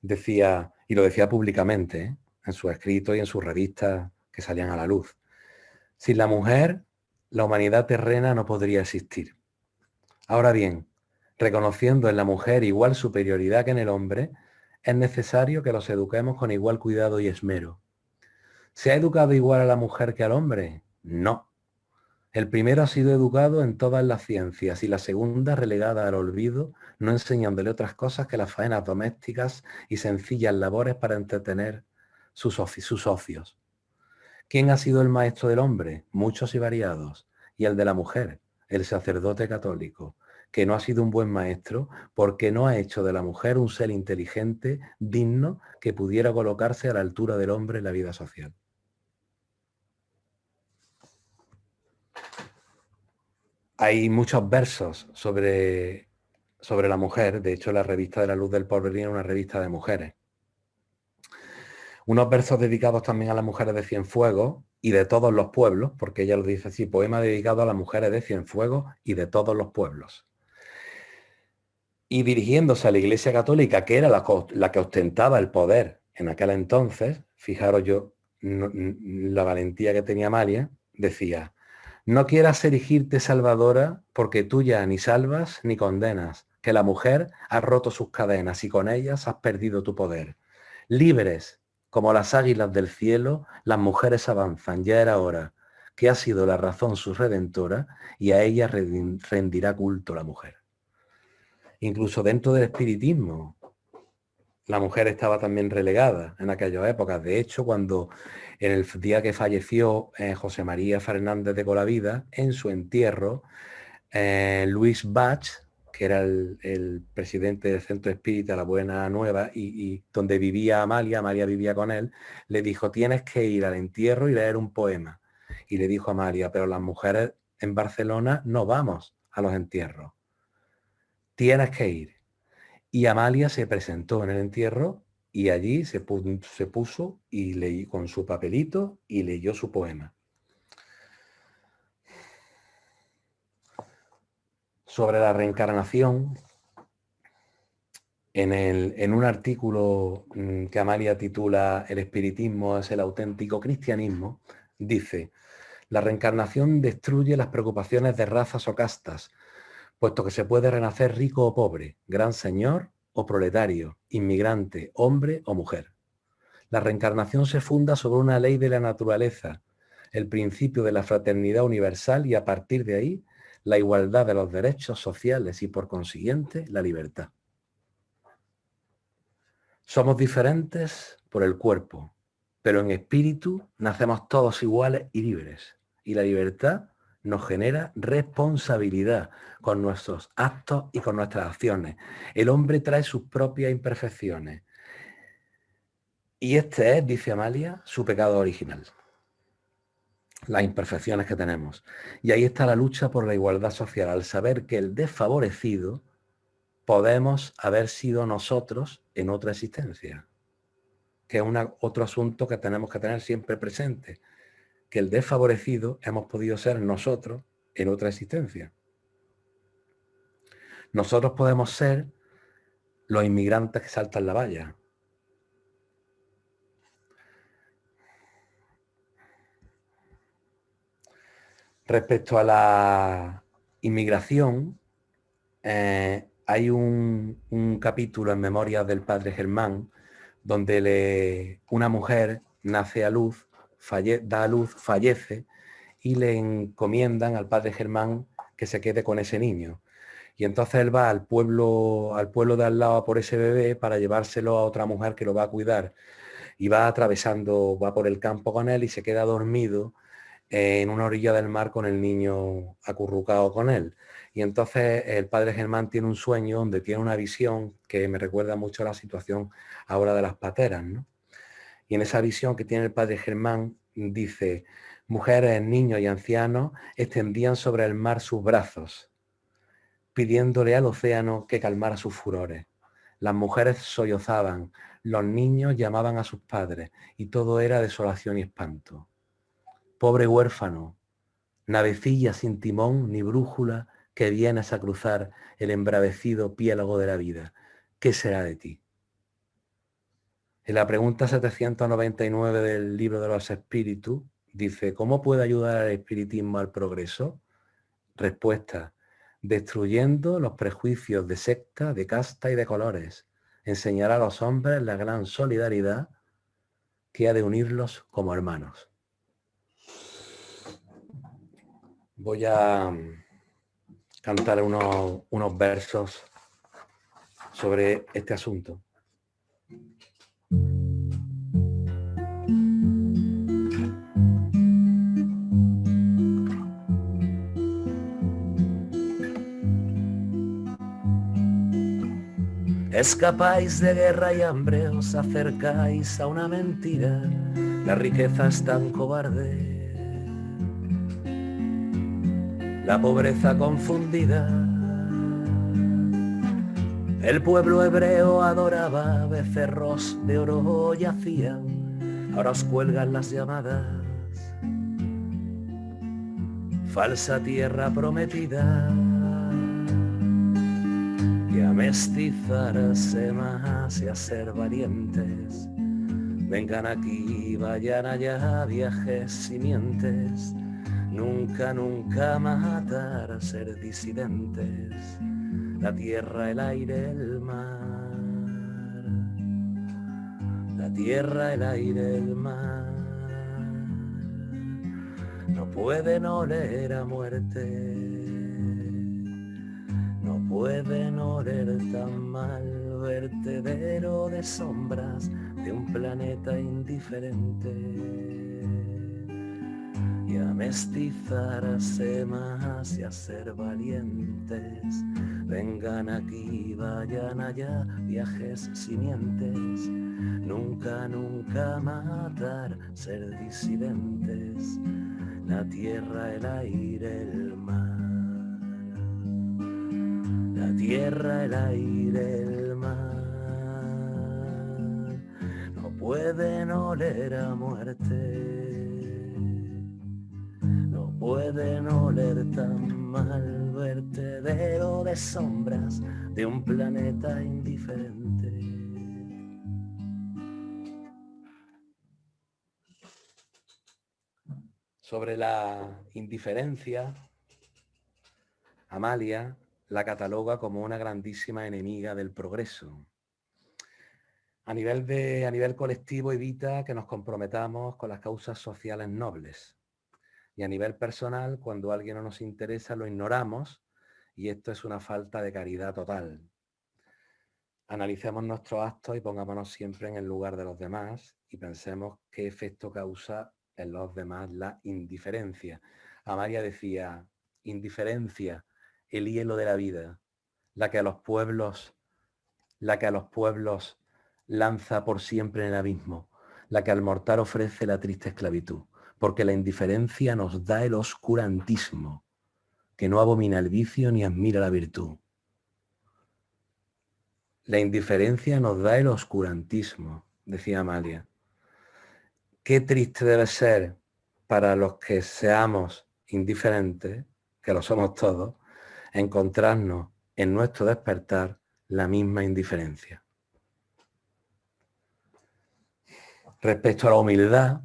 Decía, y lo decía públicamente, en sus escritos y en sus revistas que salían a la luz, sin la mujer, la humanidad terrena no podría existir. Ahora bien, reconociendo en la mujer igual superioridad que en el hombre, es necesario que los eduquemos con igual cuidado y esmero. ¿Se ha educado igual a la mujer que al hombre? No. El primero ha sido educado en todas las ciencias y la segunda relegada al olvido, no enseñándole otras cosas que las faenas domésticas y sencillas labores para entretener sus ocios. ¿Quién ha sido el maestro del hombre? Muchos y variados. Y el de la mujer, el sacerdote católico, que no ha sido un buen maestro porque no ha hecho de la mujer un ser inteligente, digno, que pudiera colocarse a la altura del hombre en la vida social. Hay muchos versos sobre la mujer. De hecho, la revista de la Luz del Porvenir es una revista de mujeres. Unos versos dedicados también a las mujeres de Cienfuegos y de todos los pueblos, porque ella lo dice así, poema dedicado a las mujeres de Cienfuegos y de todos los pueblos. Y dirigiéndose a la Iglesia Católica, que era la que ostentaba el poder en aquel entonces, fijaros la valentía que tenía Amalia, decía, no quieras erigirte salvadora porque tú ya ni salvas ni condenas, que la mujer ha roto sus cadenas y con ellas has perdido tu poder. Libres, como las águilas del cielo, las mujeres avanzan, ya era hora, que ha sido la razón su redentora y a ella rendirá culto la mujer. Incluso dentro del espiritismo, la mujer estaba también relegada en aquellas épocas. De hecho, cuando en el día que falleció José María Fernández de Colavida, en su entierro, Luis Bach, que era el presidente del Centro Espírita La Buena Nueva y donde vivía Amalia vivía con él, le dijo: tienes que ir al entierro y leer un poema. Y le dijo a Amalia: pero las mujeres en Barcelona no vamos a los entierros, tienes que ir. Y Amalia se presentó en el entierro y allí se puso y leí con su papelito y leyó su poema. Sobre la reencarnación, en un artículo que Amalia titula "El espiritismo es el auténtico cristianismo", dice: la reencarnación destruye las preocupaciones de razas o castas, puesto que se puede renacer rico o pobre, gran señor o proletario, inmigrante, hombre o mujer. La reencarnación se funda sobre una ley de la naturaleza, el principio de la fraternidad universal y a partir de ahí la igualdad de los derechos sociales y por consiguiente la libertad. Somos diferentes por el cuerpo, pero en espíritu nacemos todos iguales y libres. Y la libertad nos genera responsabilidad con nuestros actos y con nuestras acciones. El hombre trae sus propias imperfecciones. Y este es, dice Amalia, su pecado original. Las imperfecciones que tenemos. Y ahí está la lucha por la igualdad social, al saber que el desfavorecido podemos haber sido nosotros en otra existencia, que es otro asunto que tenemos que tener siempre presente, que el desfavorecido hemos podido ser nosotros en otra existencia. Nosotros podemos ser los inmigrantes que saltan la valla. Respecto a la inmigración, hay un capítulo en Memorias del Padre Germán donde una mujer nace a luz, da a luz, fallece y le encomiendan al Padre Germán que se quede con ese niño. Y entonces él va al pueblo de al lado por ese bebé para llevárselo a otra mujer que lo va a cuidar. Y va por el campo con él y se queda dormido en una orilla del mar con el niño acurrucado con él. Y entonces el Padre Germán tiene un sueño donde tiene una visión que me recuerda mucho a la situación ahora de las pateras, ¿no? Y en esa visión que tiene el Padre Germán dice: mujeres, niños y ancianos extendían sobre el mar sus brazos, pidiéndole al océano que calmara sus furores. Las mujeres sollozaban, los niños llamaban a sus padres y todo era desolación y espanto. Pobre huérfano, navecilla sin timón ni brújula que vienes a cruzar el embravecido piélago de la vida, ¿qué será de ti? En la pregunta 799 del libro de los espíritus dice: ¿cómo puede ayudar el espiritismo al progreso? Respuesta: destruyendo los prejuicios de secta, de casta y de colores. Enseñará a los hombres la gran solidaridad que ha de unirlos como hermanos. Voy a cantar unos versos sobre este asunto. Escapáis de guerra y hambre, os acercáis a una mentira, la riqueza es tan cobarde, la pobreza confundida. El pueblo hebreo adoraba becerros de oro yacían, ahora os cuelgan las llamadas. Falsa tierra prometida, y a mestizarse más y a ser valientes. Vengan aquí, vayan allá, viajes simientes. Nunca, nunca matar, ser disidentes. La tierra, el aire, el mar. La tierra, el aire, el mar. No pueden oler a muerte. No pueden oler tan mal, vertedero de sombras de un planeta indiferente. Y a mestizarse más y a ser valientes. Vengan aquí, vayan allá, viajes simientes. Nunca, nunca matar, ser disidentes. La tierra, el aire, el mar. La tierra, el aire, el mar. No pueden oler a muerte. No pueden oler tan mal, vertedero de sombras de un planeta indiferente. Sobre la indiferencia, Amalia la cataloga como una grandísima enemiga del progreso. A nivel colectivo evita que nos comprometamos con las causas sociales nobles. Y a nivel personal, cuando alguien no nos interesa, lo ignoramos y esto es una falta de caridad total. Analicemos nuestros actos y pongámonos siempre en el lugar de los demás y pensemos qué efecto causa en los demás la indiferencia. Amalia decía, indiferencia, el hielo de la vida, la que a los pueblos lanza por siempre en el abismo, la que al mortal ofrece la triste esclavitud. Porque la indiferencia nos da el oscurantismo, que no abomina el vicio ni admira la virtud. La indiferencia nos da el oscurantismo, decía Amalia. Qué triste debe ser para los que seamos indiferentes, que lo somos todos, encontrarnos en nuestro despertar la misma indiferencia. Respecto a la humildad,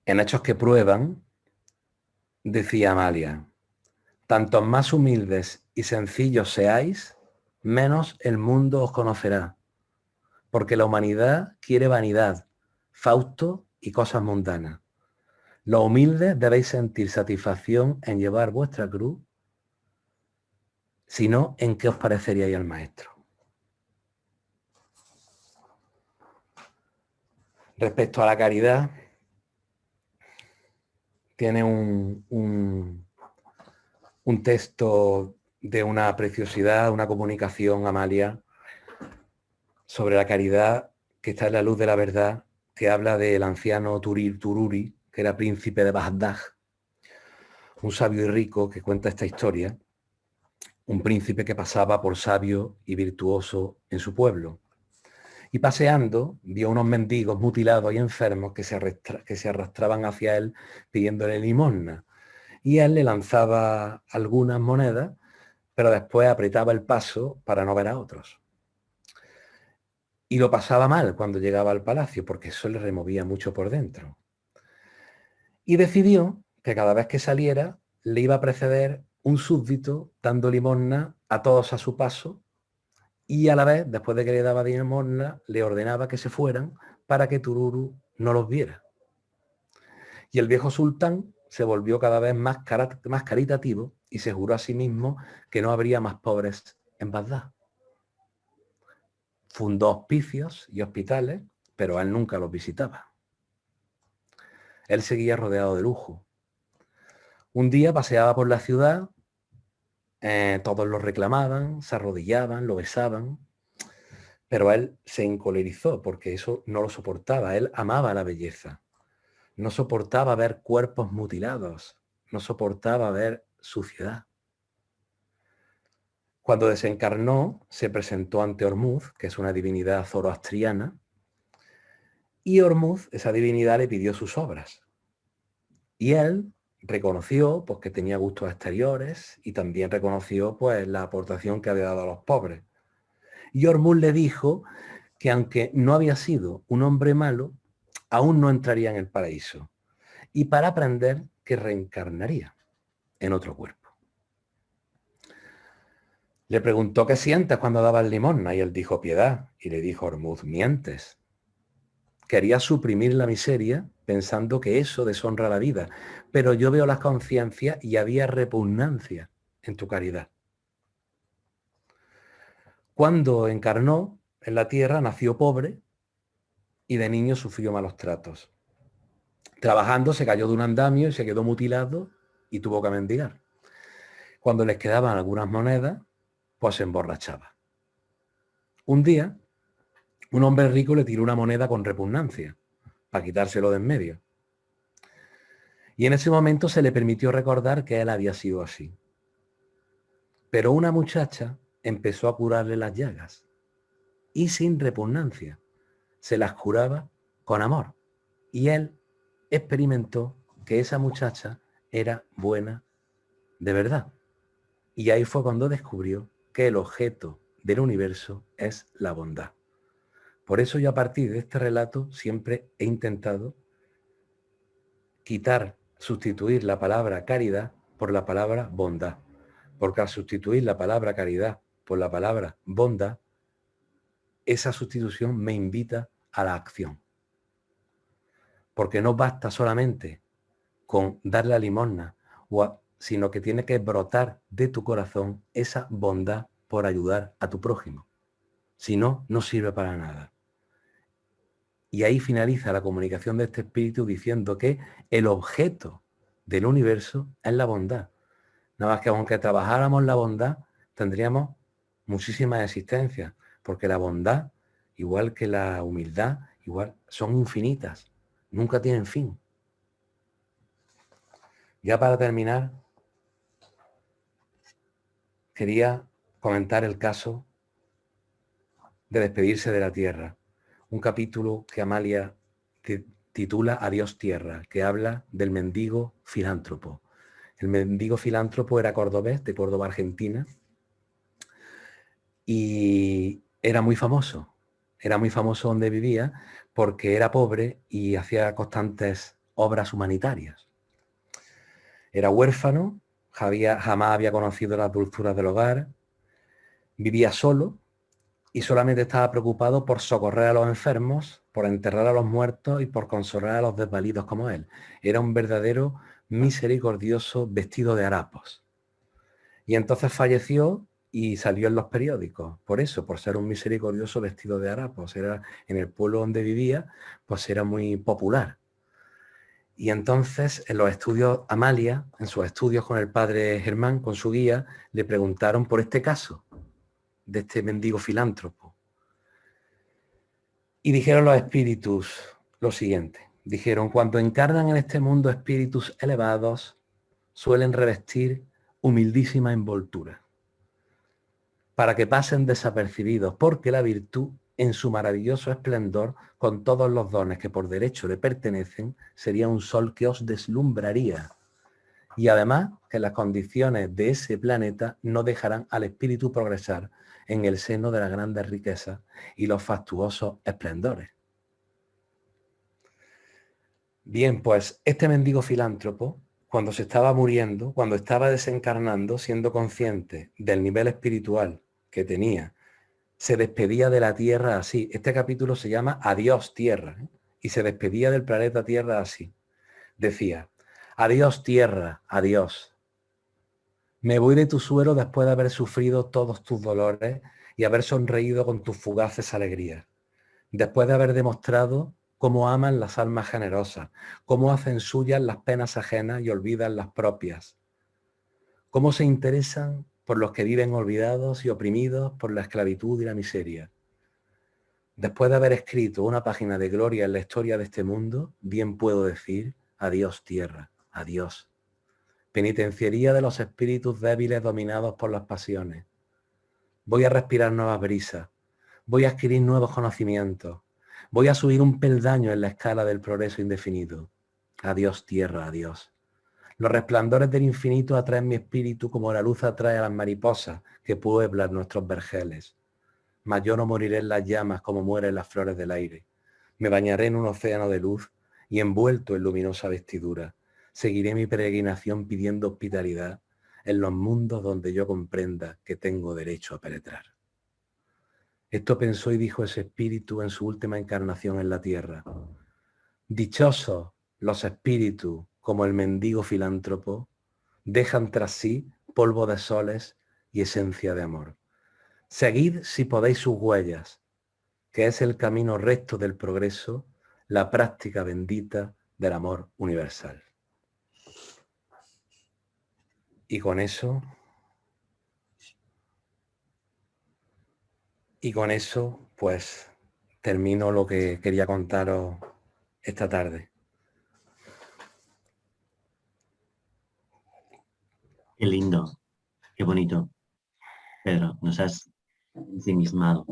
en Hechos que prueban, decía Amalia, tantos más humildes y sencillos seáis, menos el mundo os conocerá, porque la humanidad quiere vanidad, fausto y cosas mundanas. Los humildes debéis sentir satisfacción en llevar vuestra cruz, sino en qué os pareceríais al Maestro. Respecto a la caridad, tiene un texto de una preciosidad, una comunicación, Amalia, sobre la caridad que está en la luz de la verdad, que habla del anciano Tururi, que era príncipe de Bagdad, un sabio y rico que cuenta esta historia, un príncipe que pasaba por sabio y virtuoso en su pueblo. Y paseando, vio unos mendigos mutilados y enfermos que se arrastraban hacia él pidiéndole limosna. Y él le lanzaba algunas monedas, pero después apretaba el paso para no ver a otros. Y lo pasaba mal cuando llegaba al palacio, porque eso le removía mucho por dentro. Y decidió que cada vez que saliera, le iba a preceder un súbdito dando limosna a todos a su paso, y a la vez, después de que le daba limosna, le ordenaba que se fueran para que Tururu no los viera. Y el viejo sultán se volvió cada vez más caritativo y se juró a sí mismo que no habría más pobres en Bagdad. Fundó hospicios y hospitales, pero él nunca los visitaba. Él seguía rodeado de lujo. Un día paseaba por la ciudad, todos lo reclamaban, se arrodillaban, lo besaban, pero él se encolerizó porque eso no lo soportaba. Él amaba la belleza. No soportaba ver cuerpos mutilados, no soportaba ver suciedad. Cuando desencarnó, se presentó ante Ormuz, que es una divinidad zoroastriana, y Ormuz, esa divinidad, le pidió sus obras. Y él reconoció pues, que tenía gustos exteriores y también reconoció pues, la aportación que había dado a los pobres. Y Ormuz le dijo que aunque no había sido un hombre malo, aún no entraría en el paraíso. Y para aprender que reencarnaría en otro cuerpo. Le preguntó qué sientes cuando dabas limosna y él dijo piedad. Y le dijo Ormuz, mientes. Quería suprimir la miseria pensando que eso deshonra la vida, pero yo veo las conciencias y había repugnancia en tu caridad. Cuando encarnó en la tierra, nació pobre y de niño sufrió malos tratos. Trabajando se cayó de un andamio y se quedó mutilado y tuvo que mendigar. Cuando les quedaban algunas monedas, pues se emborrachaba. Un día, un hombre rico le tiró una moneda con repugnancia para quitárselo de en medio. Y en ese momento se le permitió recordar que él había sido así. Pero una muchacha empezó a curarle las llagas y sin repugnancia. Se las curaba con amor. Y él experimentó que esa muchacha era buena de verdad. Y ahí fue cuando descubrió que el objeto del universo es la bondad. Por eso yo a partir de este relato siempre he intentado sustituir la palabra caridad por la palabra bondad. Porque al sustituir la palabra caridad por la palabra bondad, esa sustitución me invita a la acción. Porque no basta solamente con dar la limosna, sino que tiene que brotar de tu corazón esa bondad por ayudar a tu prójimo. Si no, no sirve para nada. Y ahí finaliza la comunicación de este espíritu diciendo que el objeto del universo es la bondad. Nada más que aunque trabajáramos la bondad, tendríamos muchísimas existencias, porque la bondad, igual que la humildad, igual son infinitas, nunca tienen fin. Ya para terminar, quería comentar el caso de despedirse de la tierra. Un capítulo que Amalia titula Adiós tierra, que habla del mendigo filántropo. El mendigo filántropo era cordobés, de Córdoba, Argentina, y era muy famoso. Era muy famoso donde vivía porque era pobre y hacía constantes obras humanitarias. Era huérfano, jamás había conocido las dulzuras del hogar, vivía solo y solamente estaba preocupado por socorrer a los enfermos, por enterrar a los muertos y por consolar a los desvalidos como él. Era un verdadero misericordioso vestido de harapos. Y entonces falleció y salió en los periódicos, por eso, por ser un misericordioso vestido de harapos. Era, en el pueblo donde vivía, pues era muy popular. Y entonces en los estudios, Amalia, en sus estudios con el padre Germán, con su guía, le preguntaron por este caso de este mendigo filántropo. Y dijeron los espíritus lo siguiente. Dijeron, cuando encarnan en este mundo espíritus elevados, suelen revestir humildísima envoltura, para que pasen desapercibidos, porque la virtud, en su maravilloso esplendor, con todos los dones que por derecho le pertenecen, sería un sol que os deslumbraría. Y además, que las condiciones de ese planeta no dejarán al espíritu progresar en el seno de las grandes riquezas y los fastuosos esplendores. Bien, pues este mendigo filántropo, cuando se estaba muriendo, cuando estaba desencarnando, siendo consciente del nivel espiritual que tenía, se despedía de la Tierra así. Este capítulo se llama Adiós Tierra, ¿eh? Y se despedía del planeta Tierra así. Decía, adiós Tierra, adiós. Me voy de tu suelo después de haber sufrido todos tus dolores y haber sonreído con tus fugaces alegrías. Después de haber demostrado cómo aman las almas generosas, cómo hacen suyas las penas ajenas y olvidan las propias. Cómo se interesan por los que viven olvidados y oprimidos por la esclavitud y la miseria. Después de haber escrito una página de gloria en la historia de este mundo, bien puedo decir, adiós tierra, adiós. Penitenciaría de los espíritus débiles dominados por las pasiones. Voy a respirar nuevas brisas, voy a adquirir nuevos conocimientos, voy a subir un peldaño en la escala del progreso indefinido. Adiós tierra, adiós. Los resplandores del infinito atraen mi espíritu como la luz atrae a las mariposas que pueblan nuestros vergeles. Mas yo no moriré en las llamas como mueren las flores del aire. Me bañaré en un océano de luz y envuelto en luminosa vestidura. Seguiré mi peregrinación pidiendo hospitalidad en los mundos donde yo comprenda que tengo derecho a penetrar. Esto pensó y dijo ese espíritu en su última encarnación en la tierra. Dichosos los espíritus, como el mendigo filántropo, dejan tras sí polvo de soles y esencia de amor. Seguid si podéis sus huellas, que es el camino recto del progreso, la práctica bendita del amor universal. Y con eso, pues termino lo que quería contaros esta tarde. Qué lindo, qué bonito. Pedro, nos has ensimismado.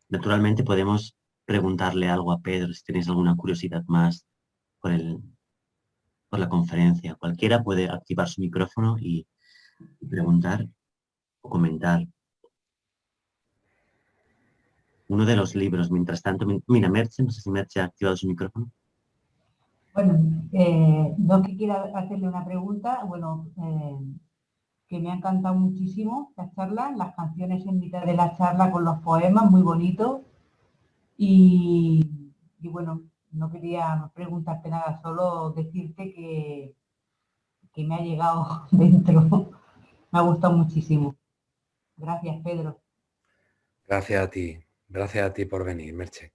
Naturalmente podemos preguntarle algo a Pedro si tenéis alguna curiosidad más por, por la conferencia. Cualquiera puede activar su micrófono y preguntar o comentar. Uno de los libros, mientras tanto, mira, Merche, no sé si Merche ha activado su micrófono. Bueno, no que quiera hacerle una pregunta, bueno, que me ha encantado muchísimo la charla, las canciones en mitad de la charla con los poemas, muy bonitos. Y bueno, no quería preguntarte nada, solo decirte que me ha llegado dentro. Me ha gustado muchísimo. Gracias, Pedro. Gracias a ti por venir, Merche.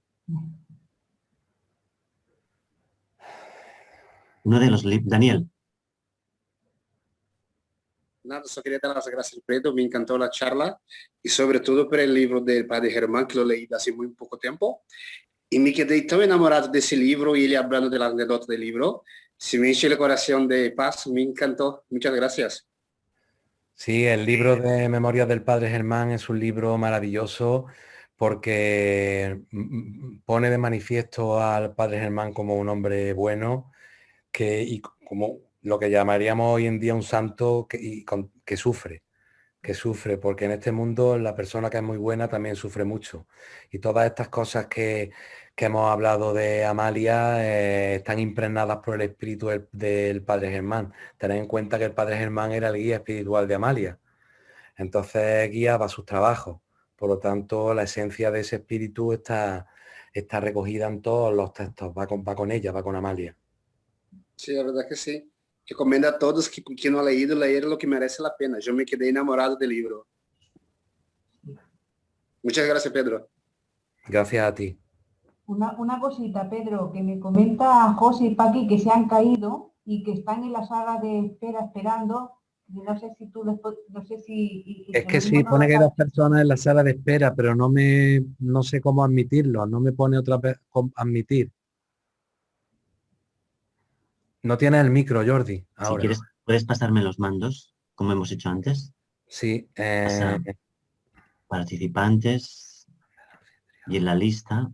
Uno de los libros, Daniel. Nada, solo quería dar las gracias, Pedro. Me encantó la charla y sobre todo por el libro del padre Germán, que lo leí hace muy poco tiempo. Y me quedé tan enamorado de ese libro y él hablando de la anécdota del libro. Se me enche el corazón de paz. Me encantó. Muchas gracias. Sí, el libro de Memorias del padre Germán es un libro maravilloso porque pone de manifiesto al padre Germán como un hombre bueno y como lo que llamaríamos hoy en día un santo que sufre, porque en este mundo la persona que es muy buena también sufre mucho. Y todas estas cosas que hemos hablado de Amalia están impregnadas por el espíritu del padre Germán. Tened en cuenta que el padre Germán era el guía espiritual de Amalia. Entonces guiaba sus trabajos. Por lo tanto, la esencia de ese espíritu está recogida en todos los textos. Va con ella, va con Amalia. Sí, la verdad que sí. Recomiendo a todos que no han leído, leer lo que merece la pena. Yo me quedé enamorado del libro. Muchas gracias, Pedro. Gracias a ti. Una cosita, Pedro, que me comenta José y Paqui que se han caído y que están en la sala de espera esperando. No sé si tú no sé si... Es que sí, pone que hay dos personas en la sala de espera, pero no sé cómo admitirlo. No me pone otra vez admitir. No tienes el micro, Jordi. Ahora. Si quieres, puedes pasarme los mandos, como hemos hecho antes. Sí. Participantes y en la lista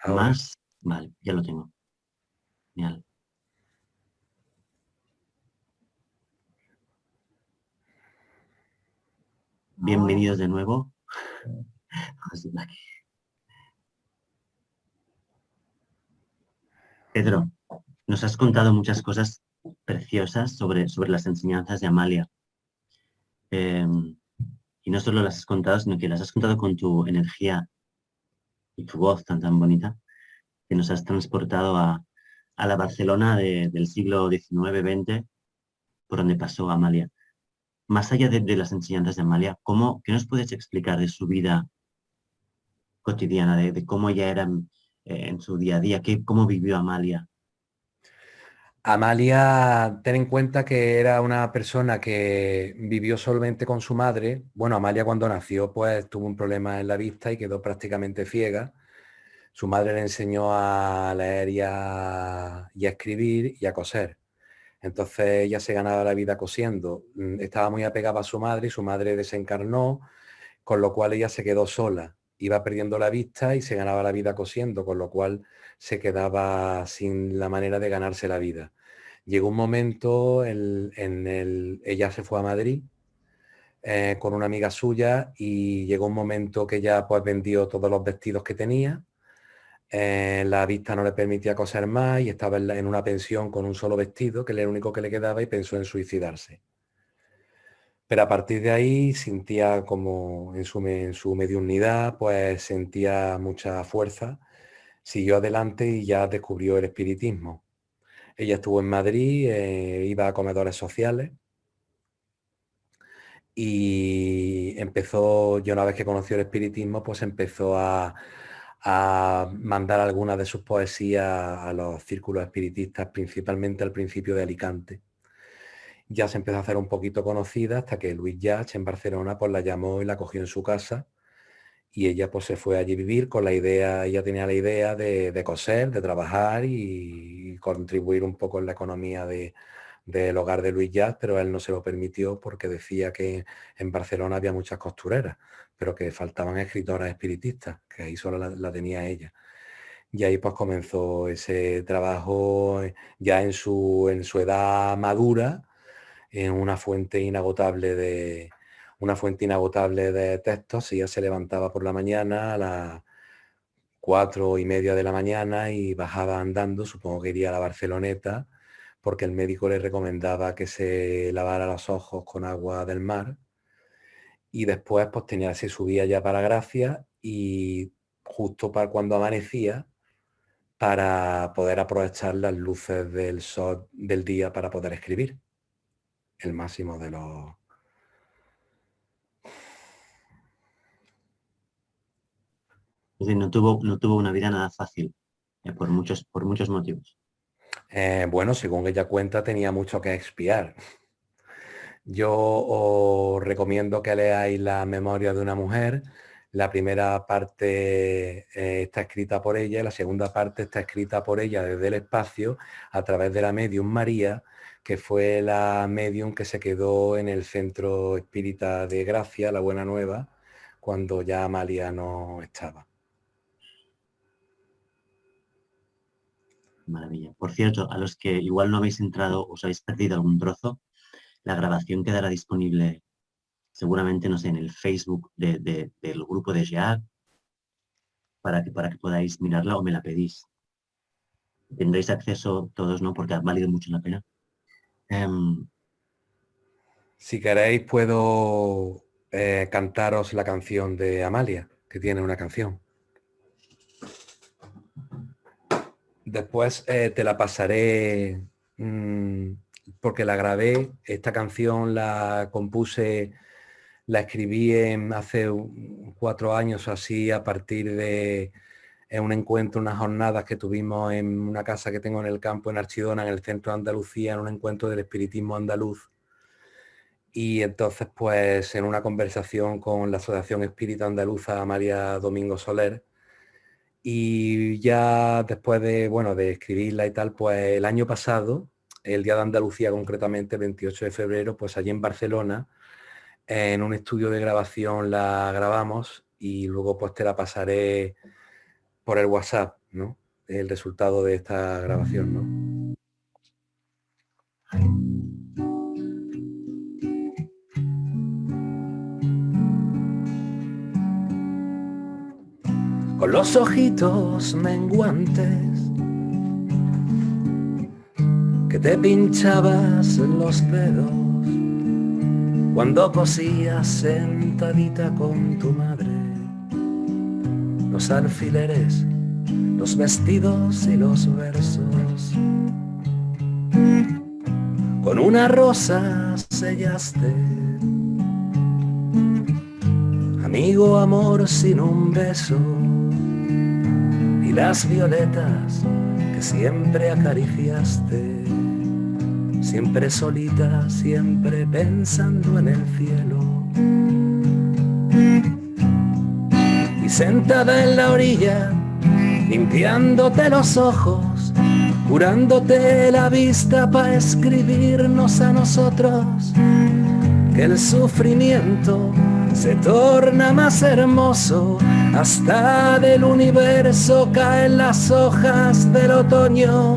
más. Vale, ya lo tengo. Genial. Bienvenidos de nuevo. Pedro, nos has contado muchas cosas preciosas sobre las enseñanzas de Amalia. Y no solo las has contado, sino que las has contado con tu energía y tu voz tan bonita, que nos has transportado a la Barcelona del siglo XIX-XX, por donde pasó Amalia. Más allá de las enseñanzas de Amalia, ¿qué nos puedes explicar de su vida cotidiana, de cómo ella era en su día a día, cómo vivió Amalia? Amalia, ten en cuenta que era una persona que vivió solamente con su madre. Bueno, Amalia cuando nació pues tuvo un problema en la vista y quedó prácticamente ciega. Su madre le enseñó a leer y a escribir y a coser. Entonces ella se ganaba la vida cosiendo. Estaba muy apegada a su madre y su madre desencarnó, con lo cual ella se quedó sola. Iba perdiendo la vista y se ganaba la vida cosiendo, con lo cual se quedaba sin la manera de ganarse la vida. Llegó un momento ella se fue a Madrid con una amiga suya y llegó un momento que ella pues vendió todos los vestidos que tenía. La vista no le permitía coser más y estaba en una pensión con un solo vestido, que era el único que le quedaba, y pensó en suicidarse. Pero a partir de ahí sentía como en su mediunidad, pues sentía mucha fuerza, siguió adelante y ya descubrió el espiritismo. Ella estuvo en Madrid, iba a comedores sociales y empezó, yo una vez que conoció el espiritismo, pues empezó a mandar algunas de sus poesías a los círculos espiritistas, principalmente al principio de Alicante. Ya se empezó a hacer un poquito conocida hasta que Luis Llach en Barcelona pues la llamó y la cogió en su casa y ella pues se fue allí a vivir con la idea, ella tenía la idea de coser, de trabajar y contribuir un poco en la economía del hogar de Luis Llach, pero él no se lo permitió porque decía que en Barcelona había muchas costureras, pero que faltaban escritoras espiritistas, que ahí solo la tenía ella. Y ahí pues comenzó ese trabajo ya en su edad madura, en una fuente inagotable de textos. Ella se levantaba por la mañana a las 4:30 de la mañana y bajaba andando, supongo que iría a la Barceloneta, porque el médico le recomendaba que se lavara los ojos con agua del mar. Y después pues se subía ya para Gracia y justo para cuando amanecía, para poder aprovechar las luces del sol del día para poder escribir el máximo de los... Es decir, no tuvo una vida nada fácil, por muchos motivos. Bueno, según ella cuenta, tenía mucho que expiar. Yo os recomiendo que leáis La memoria de una mujer. La primera parte está escrita por ella y la segunda parte está escrita por ella desde el espacio a través de la medium María, que fue la medium que se quedó en el centro espírita de Gracia, La Buena Nueva, cuando ya Amalia no estaba. Maravilla. Por cierto, a los que igual no habéis entrado, os habéis perdido algún trozo, la grabación quedará disponible seguramente, no sé, en el Facebook del grupo de Jacques, para que podáis mirarla o me la pedís. Tendréis acceso todos, ¿no? Porque ha valido mucho la pena. Si queréis puedo cantaros la canción de Amalia, que tiene una canción. Después te la pasaré porque la grabé. Esta canción la compuse, la escribí hace 4 años así, a partir de un encuentro, unas jornadas que tuvimos en una casa que tengo en el campo, en Archidona, en el centro de Andalucía, en un encuentro del espiritismo andaluz. Y entonces, pues, en una conversación con la Asociación Espírita Andaluza María Domingo Soler, y ya después de escribirla y tal, pues el año pasado, el Día de Andalucía concretamente, el 28 de febrero, pues allí en Barcelona, en un estudio de grabación la grabamos y luego pues te la pasaré por el WhatsApp, ¿no? El resultado de esta grabación, ¿no? Con los ojitos menguantes que te pinchabas los dedos cuando cosías sentadita con tu madre los alfileres, los vestidos y los versos. Con una rosa sellaste amigo, amor sin un beso, y las violetas que siempre acariciaste, siempre solita, siempre pensando en el cielo. Y sentada en la orilla, limpiándote los ojos, curándote la vista para escribirnos a nosotros, que el sufrimiento se torna más hermoso, hasta del universo caen las hojas del otoño.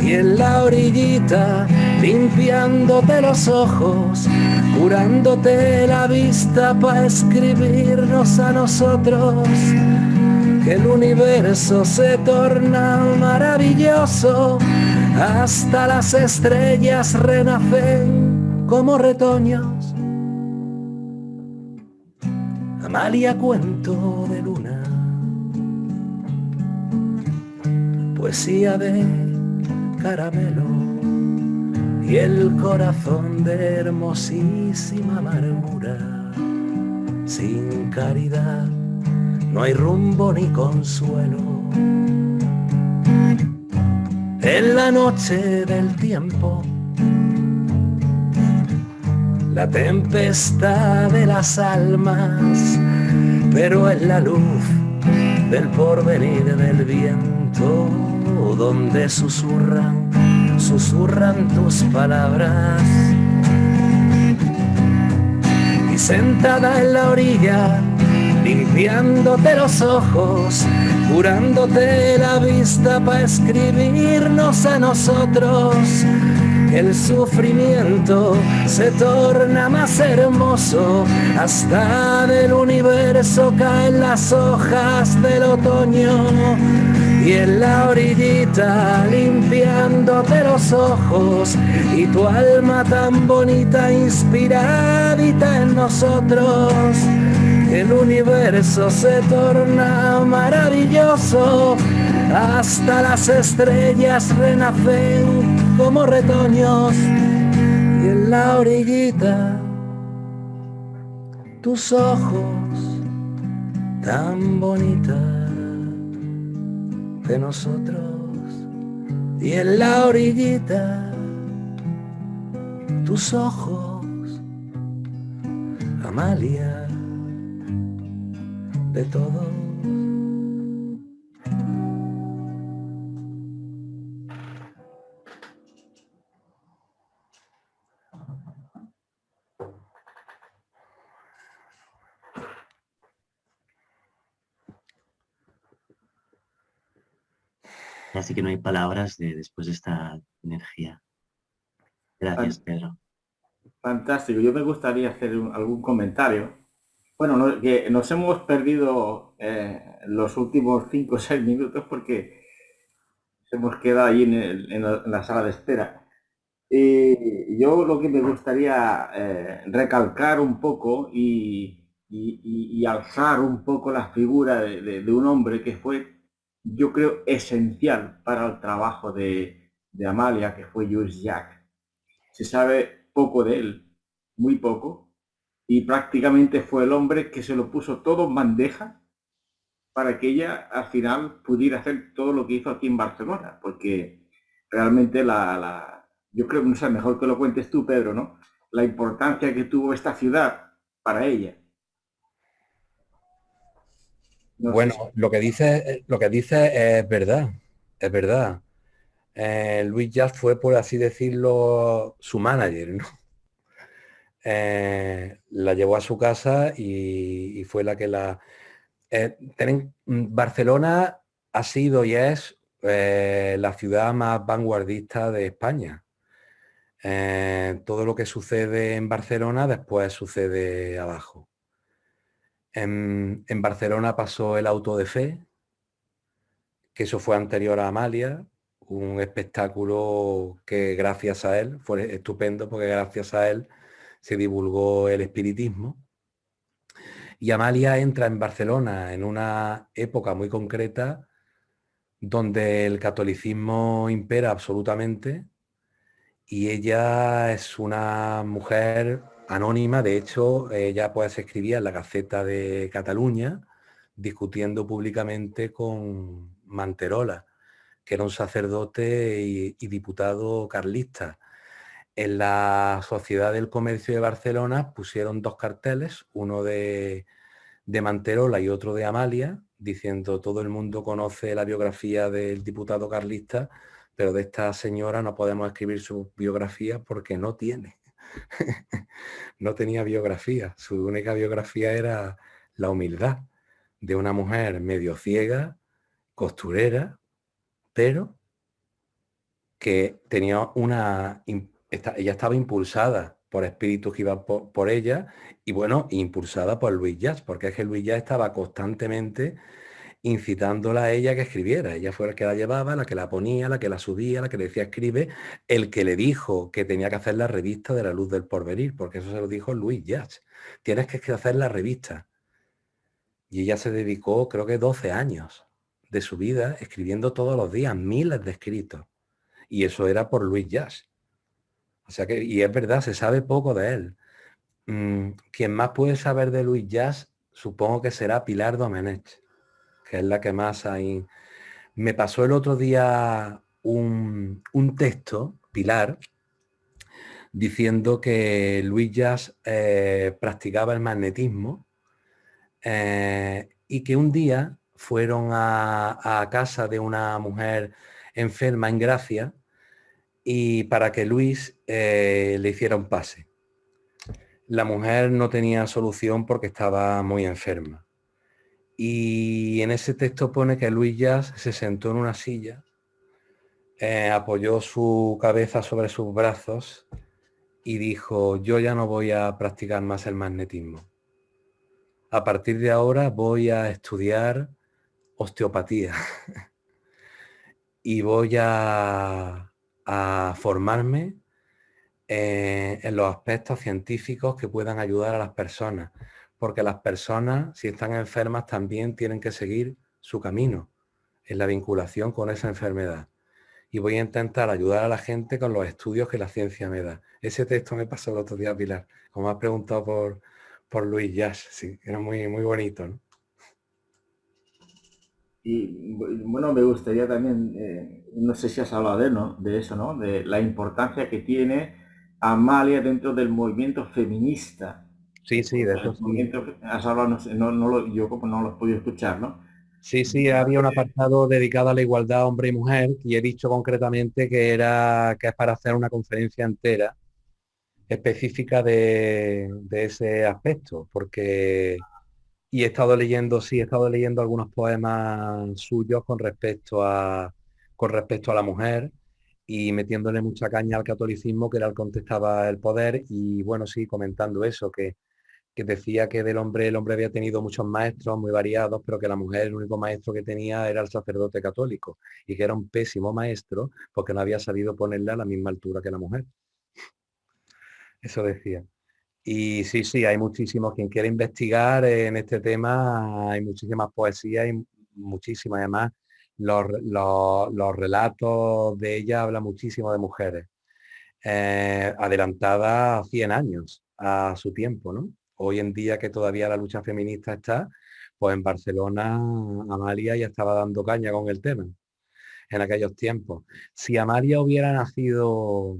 Y en la orillita, limpiándote los ojos, curándote la vista para escribirnos a nosotros, que el universo se torna maravilloso, hasta las estrellas renacen como retoños. Amalia, cuento de luna, poesía de caramelo y el corazón de hermosísima amargura. Sin caridad no hay rumbo ni consuelo. En la noche del tiempo, la tempestad de las almas, pero es la luz del porvenir del viento, donde susurran tus palabras. Y sentada en la orilla, limpiándote los ojos, curándote la vista para escribirnos a nosotros. El sufrimiento se torna más hermoso, hasta del universo caen las hojas del otoño. Y en la orillita limpiándote los ojos y tu alma tan bonita inspiradita en nosotros. El universo se torna maravilloso, hasta las estrellas renacen como retoños. Y en la orillita tus ojos tan bonitas de nosotros. Y en la orillita tus ojos, Amalia, de todos. Así que no hay palabras después de esta energía. Gracias, Pedro. Fantástico. Yo me gustaría hacer algún comentario. Bueno, que nos hemos perdido los últimos 5 o 6 minutos porque hemos quedado ahí en la sala de espera. Yo lo que me gustaría recalcar un poco y alzar un poco la figura de un hombre que fue, yo creo, esencial para el trabajo de Amalia, que fue Louis Jacques. Se sabe poco de él, muy poco, y prácticamente fue el hombre que se lo puso todo en bandeja para que ella al final pudiera hacer todo lo que hizo aquí en Barcelona, porque realmente yo creo que no sé, mejor que lo cuentes tú, Pedro, ¿no? La importancia que tuvo esta ciudad para ella. No bueno, sé si... lo que dice es verdad, es verdad. Louis Jacques fue, por así decirlo, su manager, ¿no? La llevó a su casa y fue la que la... Barcelona ha sido y es la ciudad más vanguardista de España. Todo lo que sucede en Barcelona después sucede abajo. En Barcelona pasó el auto de fe, que eso fue anterior a Amalia, un espectáculo que gracias a él, fue estupendo porque gracias a él se divulgó el espiritismo. Y Amalia entra en Barcelona en una época muy concreta donde el catolicismo impera absolutamente y ella es una mujer anónima. De hecho, ella pues se escribía en la Gaceta de Cataluña discutiendo públicamente con Manterola, que era un sacerdote y diputado carlista. En la Sociedad del Comercio de Barcelona pusieron 2 carteles, uno de Manterola y otro de Amalia, diciendo: todo el mundo conoce la biografía del diputado carlista, pero de esta señora no podemos escribir su biografía porque no tiene. No tenía biografía. Su única biografía era la humildad de una mujer medio ciega, costurera, pero que tenía una... Ella estaba impulsada por espíritus que iban por ella y, bueno, impulsada por Louis Jacques, porque es que Louis Jacques estaba constantemente incitándola a ella que escribiera. Ella fue la que la llevaba, la que la ponía, la que la subía, la que le decía escribe, el que le dijo que tenía que hacer la revista de La Luz del Porvenir, porque eso se lo dijo Louis Jacques. Tienes que hacer la revista. Y ella se dedicó, creo que 12 años de su vida, escribiendo todos los días miles de escritos. Y eso era por Luis Llach. O sea que, y es verdad, se sabe poco de él. Quien más puede saber de Luis Llach, supongo que será Pilar Domenech, que es la que más hay. Me pasó el otro día un texto, Pilar, diciendo que Luis Llach practicaba el magnetismo y que un día fueron a casa de una mujer enferma en Gracia y para que Luis le hiciera un pase. La mujer no tenía solución porque estaba muy enferma. Y en ese texto pone que Luis Llach se sentó en una silla, apoyó su cabeza sobre sus brazos y dijo, yo ya no voy a practicar más el magnetismo. A partir de ahora voy a estudiar osteopatía y voy a formarme en los aspectos científicos que puedan ayudar a las personas, porque las personas, si están enfermas, también tienen que seguir su camino en la vinculación con esa enfermedad. Y voy a intentar ayudar a la gente con los estudios que la ciencia me da. Ese texto me pasó el otro día, Pilar, como has preguntado por Luis Llach, sí, era muy, muy bonito, ¿no? Y bueno, me gustaría también, no sé si has hablado de, ¿no? de eso, ¿no? De la importancia que tiene Amalia dentro del movimiento feminista. Sí, sí, de eso El sí. movimiento, has hablado, no sé, yo como no lo he podido escuchar, ¿no? Sí, sí, había un apartado dedicado a la igualdad hombre y mujer y he dicho concretamente que es para hacer una conferencia entera específica de ese aspecto, porque y he estado leyendo, sí, he estado leyendo algunos poemas suyos con respecto a la mujer y metiéndole mucha caña al catolicismo, que era el que contestaba el poder, y bueno, sí, comentando eso, que decía que del hombre, el hombre había tenido muchos maestros muy variados, pero que la mujer el único maestro que tenía era el sacerdote católico, y que era un pésimo maestro porque no había sabido ponerle a la misma altura que la mujer. Eso decía. Y sí, sí, hay muchísimos. Quien quiere investigar en este tema, hay muchísimas poesías y muchísimas. Además, los relatos de ella hablan muchísimo de mujeres, adelantadas a 100 años a su tiempo, ¿no? Hoy en día que todavía la lucha feminista está, pues en Barcelona Amalia ya estaba dando caña con el tema en aquellos tiempos. Si Amalia hubiera nacido,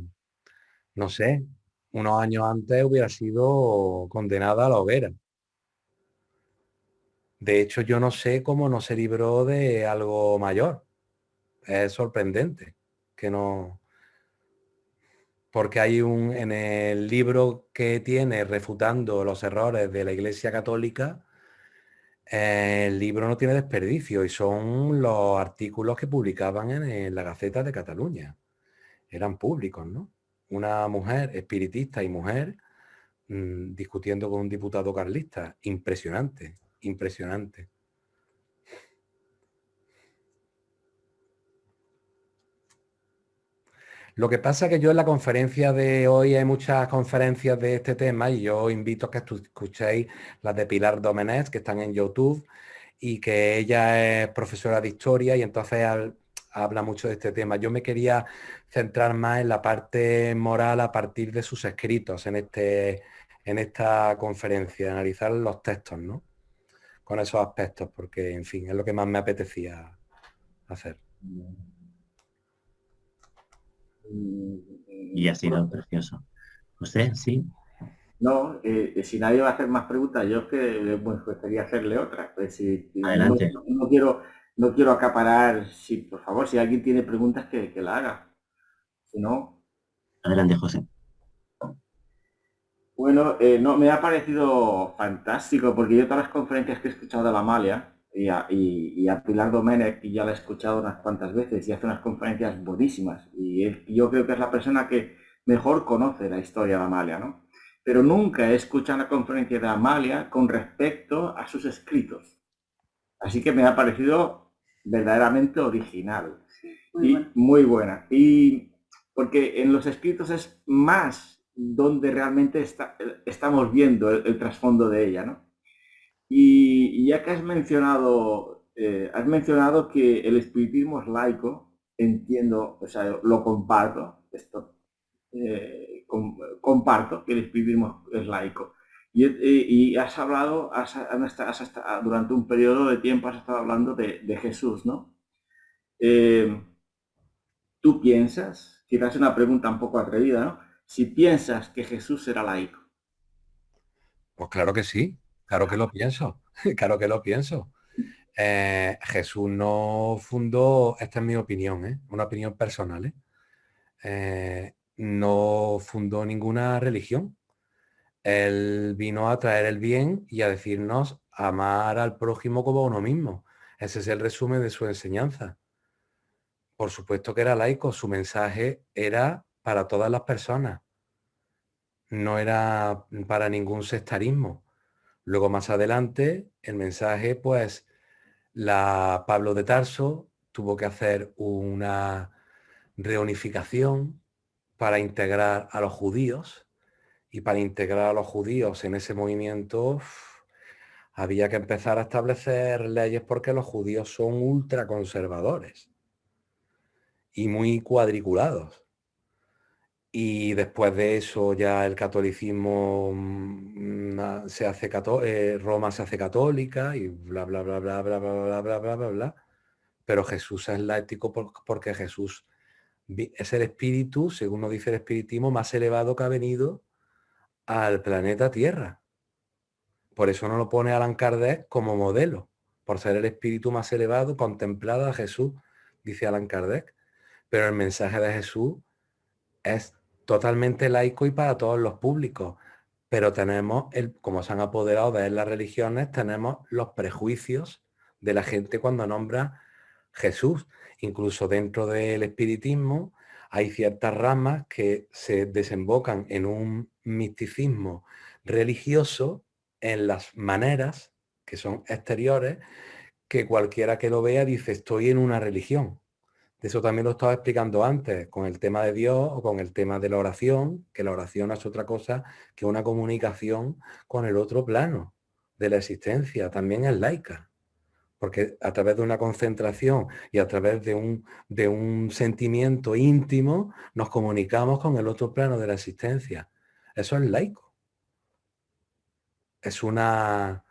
no sé, unos años antes hubiera sido condenada a la hoguera. De hecho, yo no sé cómo no se libró de algo mayor. Es sorprendente que no... Porque hay en el libro que tiene refutando los errores de la Iglesia Católica, el libro no tiene desperdicio y son los artículos que publicaban en la Gaceta de Cataluña. Eran públicos, ¿no? Una mujer espiritista y mujer discutiendo con un diputado carlista. Impresionante, impresionante. Lo que pasa es que yo en la conferencia de hoy hay muchas conferencias de este tema y yo invito a que escuchéis las de Pilar Domenech que están en YouTube y que ella es profesora de historia y entonces habla mucho de este tema. Yo me quería centrar más en la parte moral a partir de sus escritos en esta conferencia, analizar los textos, ¿no? Con esos aspectos, porque, en fin, es lo que más me apetecía hacer. Y ha sido precioso. José, sí. No, si nadie va a hacer más preguntas, yo es que me gustaría hacerle otra. Pues si Adelante. no quiero acaparar, si por favor, si alguien tiene preguntas que la haga. Si no, Adelante, José. bueno, no, me ha parecido fantástico porque yo todas las conferencias que he escuchado de la Amalia y a Pilar Domenech, y ya la he escuchado unas cuantas veces y hace unas conferencias buenísimas y yo creo que es la persona que mejor conoce la historia de Amalia, ¿no? Pero nunca he escuchado una conferencia de Amalia con respecto a sus escritos. Así que me ha parecido verdaderamente original y muy buena. Y porque en los escritos es más donde realmente estamos viendo el trasfondo de ella, ¿no? Y ya que has mencionado que el espiritismo es laico, entiendo, o sea, lo comparto, esto comparto que el espiritismo es laico. Y has hablado, durante un periodo de tiempo has estado hablando de Jesús, ¿no? ¿Tú piensas, quizás una pregunta un poco atrevida, ¿no? Si piensas que Jesús era laico. Pues claro que sí, claro que lo pienso, claro que lo pienso. Jesús no fundó, esta es mi opinión, una opinión personal, no fundó ninguna religión. Él vino a traer el bien y a decirnos amar al prójimo como a uno mismo. Ese es el resumen de su enseñanza. Por supuesto que era laico, su mensaje era para todas las personas, no era para ningún sectarismo. Luego más adelante el mensaje, pues Pablo de Tarso tuvo que hacer una reunificación para integrar a los judíos, y para integrar a los judíos en ese movimiento había que empezar a establecer leyes porque los judíos son ultraconservadores y muy cuadriculados. Y después de eso ya el catolicismo se hace Roma se hace católica y bla, bla, bla, bla, bla, bla, bla, bla, bla, bla, bla. Pero Jesús es laico porque Jesús es el espíritu, según nos dice el espiritismo, más elevado que ha venido al planeta Tierra. Por eso no lo pone Allan Kardec como modelo, por ser el espíritu más elevado, contemplado a Jesús, dice Allan Kardec. Pero el mensaje de Jesús es totalmente laico y para todos los públicos. Pero tenemos, como se han apoderado de las religiones, tenemos los prejuicios de la gente cuando nombra Jesús. Incluso dentro del espiritismo hay ciertas ramas que se desembocan en un misticismo religioso en las maneras, que son exteriores, que cualquiera que lo vea dice, estoy en una religión. De eso también lo estaba explicando antes, con el tema de Dios o con el tema de la oración, que la oración es otra cosa que una comunicación con el otro plano de la existencia, también es laica. Porque a través de una concentración y a través de un sentimiento íntimo nos comunicamos con el otro plano de la existencia. Eso es laico. Es una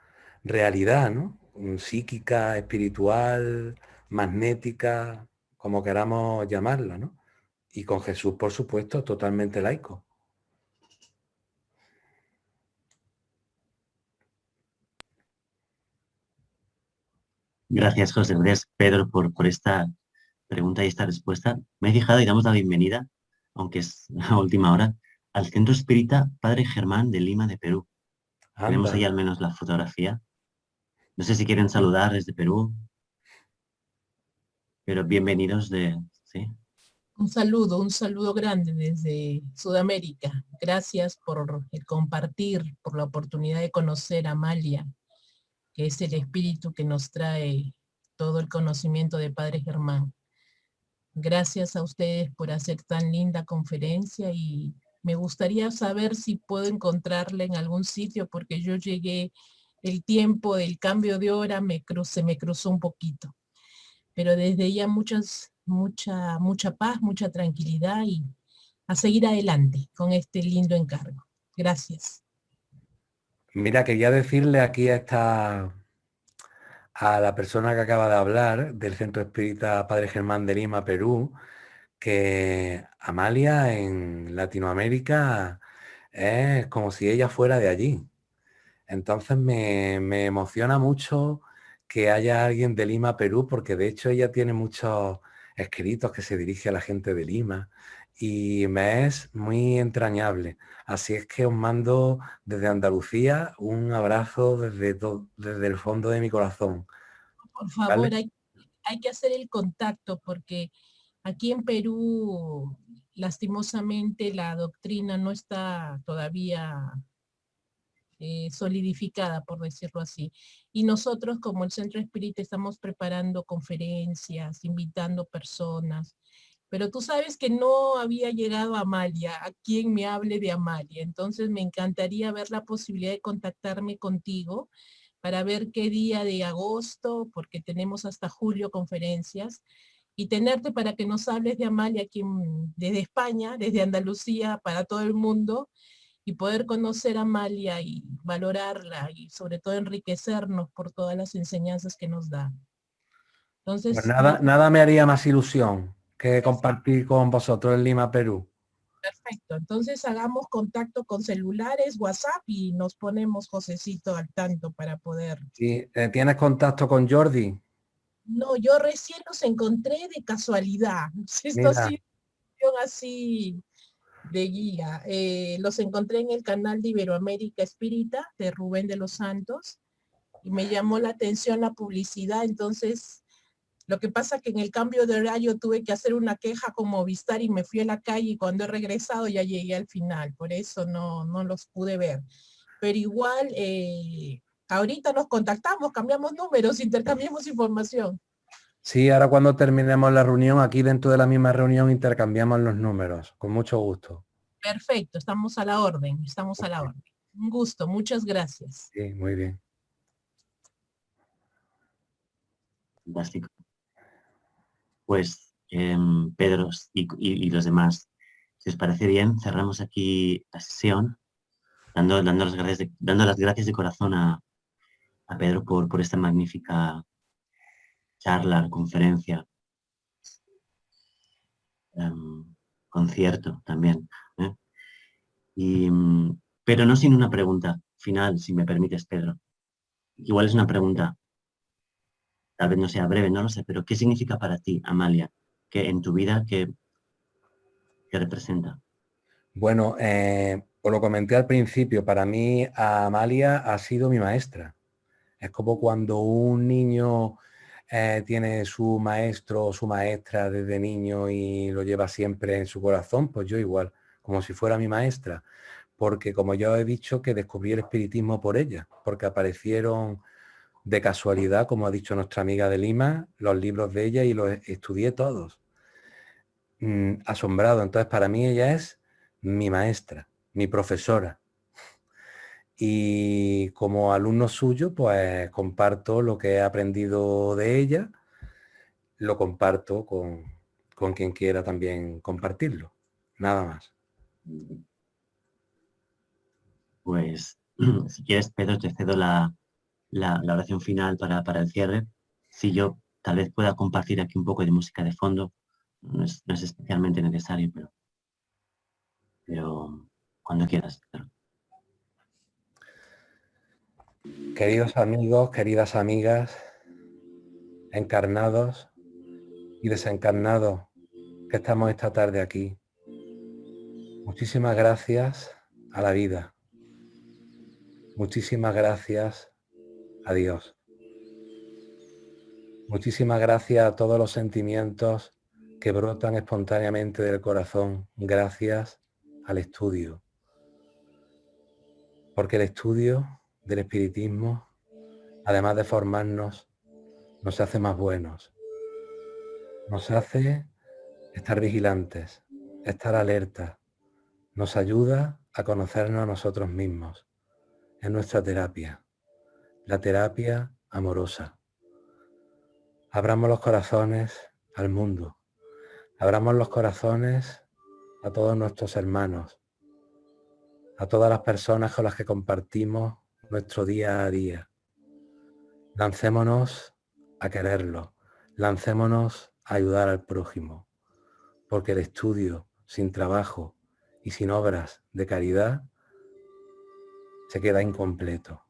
realidad, ¿no? Psíquica, espiritual, magnética, como queramos llamarla, ¿no? Y con Jesús, por supuesto, totalmente laico. Gracias, José. Gracias, Pedro, por esta pregunta y esta respuesta. Me he fijado y damos la bienvenida, aunque es a última hora, al Centro Espírita Padre Germán de Lima, de Perú. Tenemos ahí Anda. al menos la fotografía. No sé si quieren saludar desde Perú, pero bienvenidos ¿sí? Un saludo grande desde Sudamérica. Gracias por el compartir, por la oportunidad de conocer a Amalia, que es el espíritu que nos trae todo el conocimiento de Padre Germán. Gracias a ustedes por hacer tan linda conferencia y me gustaría saber si puedo encontrarla en algún sitio porque yo llegué, el tiempo del cambio de hora se me cruzó un poquito. Pero desde ya mucha paz, mucha tranquilidad y a seguir adelante con este lindo encargo. Gracias. Mira, quería decirle aquí a la persona que acaba de hablar del Centro Espírita Padre Germán de Lima, Perú, que Amalia en Latinoamérica es como si ella fuera de allí. Entonces me emociona mucho que haya alguien de Lima, Perú, porque de hecho ella tiene muchos escritos que se dirige a la gente de Lima y me es muy entrañable. Así es que os mando desde Andalucía un abrazo desde el fondo de mi corazón. Por favor, ¿Vale? hay que hacer el contacto porque aquí en Perú, lastimosamente, la doctrina no está todavía solidificada, por decirlo así. Y nosotros, como el Centro Espírita, estamos preparando conferencias, invitando personas, pero tú sabes que no había llegado a Amalia, a quien me hable de Amalia. Entonces me encantaría ver la posibilidad de contactarme contigo para ver qué día de agosto, porque tenemos hasta julio conferencias, y tenerte para que nos hables de Amalia aquí desde España, desde Andalucía, para todo el mundo, y poder conocer a Amalia y valorarla y sobre todo enriquecernos por todas las enseñanzas que nos da. Entonces, pues nada me haría más ilusión que compartir con vosotros en Lima, Perú. Perfecto, entonces hagamos contacto con celulares, WhatsApp y nos ponemos Josecito al tanto para poder. ¿Y tienes contacto con Jordi? No, yo recién los encontré de casualidad. Esto Mira. sí, así de guía. Los encontré en el canal de Iberoamérica Espírita de Rubén de los Santos y me llamó la atención la publicidad, entonces lo que pasa que en el cambio de horario tuve que hacer una queja con Movistar y me fui a la calle y cuando he regresado ya llegué al final, por eso no los pude ver. Pero igual, ahorita nos contactamos, cambiamos números, intercambiamos información. Sí, ahora cuando terminemos la reunión, aquí dentro de la misma reunión intercambiamos los números, con mucho gusto. Perfecto, estamos a la orden, estamos a la orden. Un gusto, muchas gracias. Sí, muy bien. Fantástico. Pues, Pedro y los demás, si os parece bien, cerramos aquí la sesión, dando las gracias de corazón a Pedro por esta magnífica charla, conferencia, concierto también. Pero no sin una pregunta final, si me permites, Pedro. Igual es una pregunta, tal vez no sea breve, no lo sé, pero ¿qué significa para ti, Amalia? ¿Qué en tu vida, qué representa? Bueno, os lo comenté al principio, para mí Amalia ha sido mi maestra. Es como cuando un niño tiene su maestro o su maestra desde niño y lo lleva siempre en su corazón, pues yo igual, como si fuera mi maestra. Porque como ya he dicho, que descubrí el espiritismo por ella, porque aparecieron de casualidad, como ha dicho nuestra amiga de Lima, los libros de ella y los estudié todos. Asombrado. Entonces, para mí ella es mi maestra, mi profesora. Y como alumno suyo, pues comparto lo que he aprendido de ella, lo comparto con quien quiera también compartirlo. Nada más. Pues, si quieres, Pedro, te cedo la oración final para el cierre. Si yo tal vez pueda compartir aquí un poco de música de fondo, no es especialmente necesario, pero cuando quieras, Pedro. Queridos amigos, queridas amigas, encarnados y desencarnados que estamos esta tarde aquí, muchísimas gracias a la vida. Muchísimas gracias a Dios. Muchísimas gracias a todos los sentimientos que brotan espontáneamente del corazón gracias al estudio. Porque el estudio del espiritismo, además de formarnos, nos hace más buenos. Nos hace estar vigilantes, estar alertas. Nos ayuda a conocernos a nosotros mismos. Es nuestra terapia, la terapia amorosa. Abramos los corazones al mundo. Abramos los corazones a todos nuestros hermanos, a todas las personas con las que compartimos nuestro día a día. Lancémonos a quererlo, lancémonos a ayudar al prójimo, porque el estudio sin trabajo y sin obras de caridad se queda incompleto.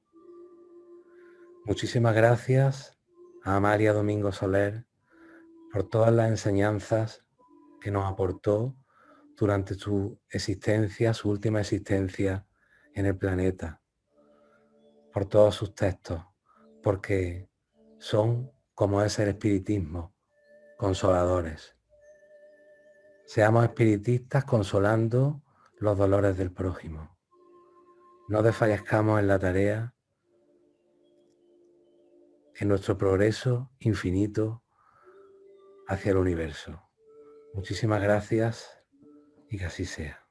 Muchísimas gracias a Amalia Domingo Soler por todas las enseñanzas que nos aportó durante su existencia, su última existencia en el planeta, por todos sus textos, porque son, como es el espiritismo, consoladores. Seamos espiritistas consolando los dolores del prójimo. No desfallezcamos en la tarea, en nuestro progreso infinito hacia el universo. Muchísimas gracias y que así sea.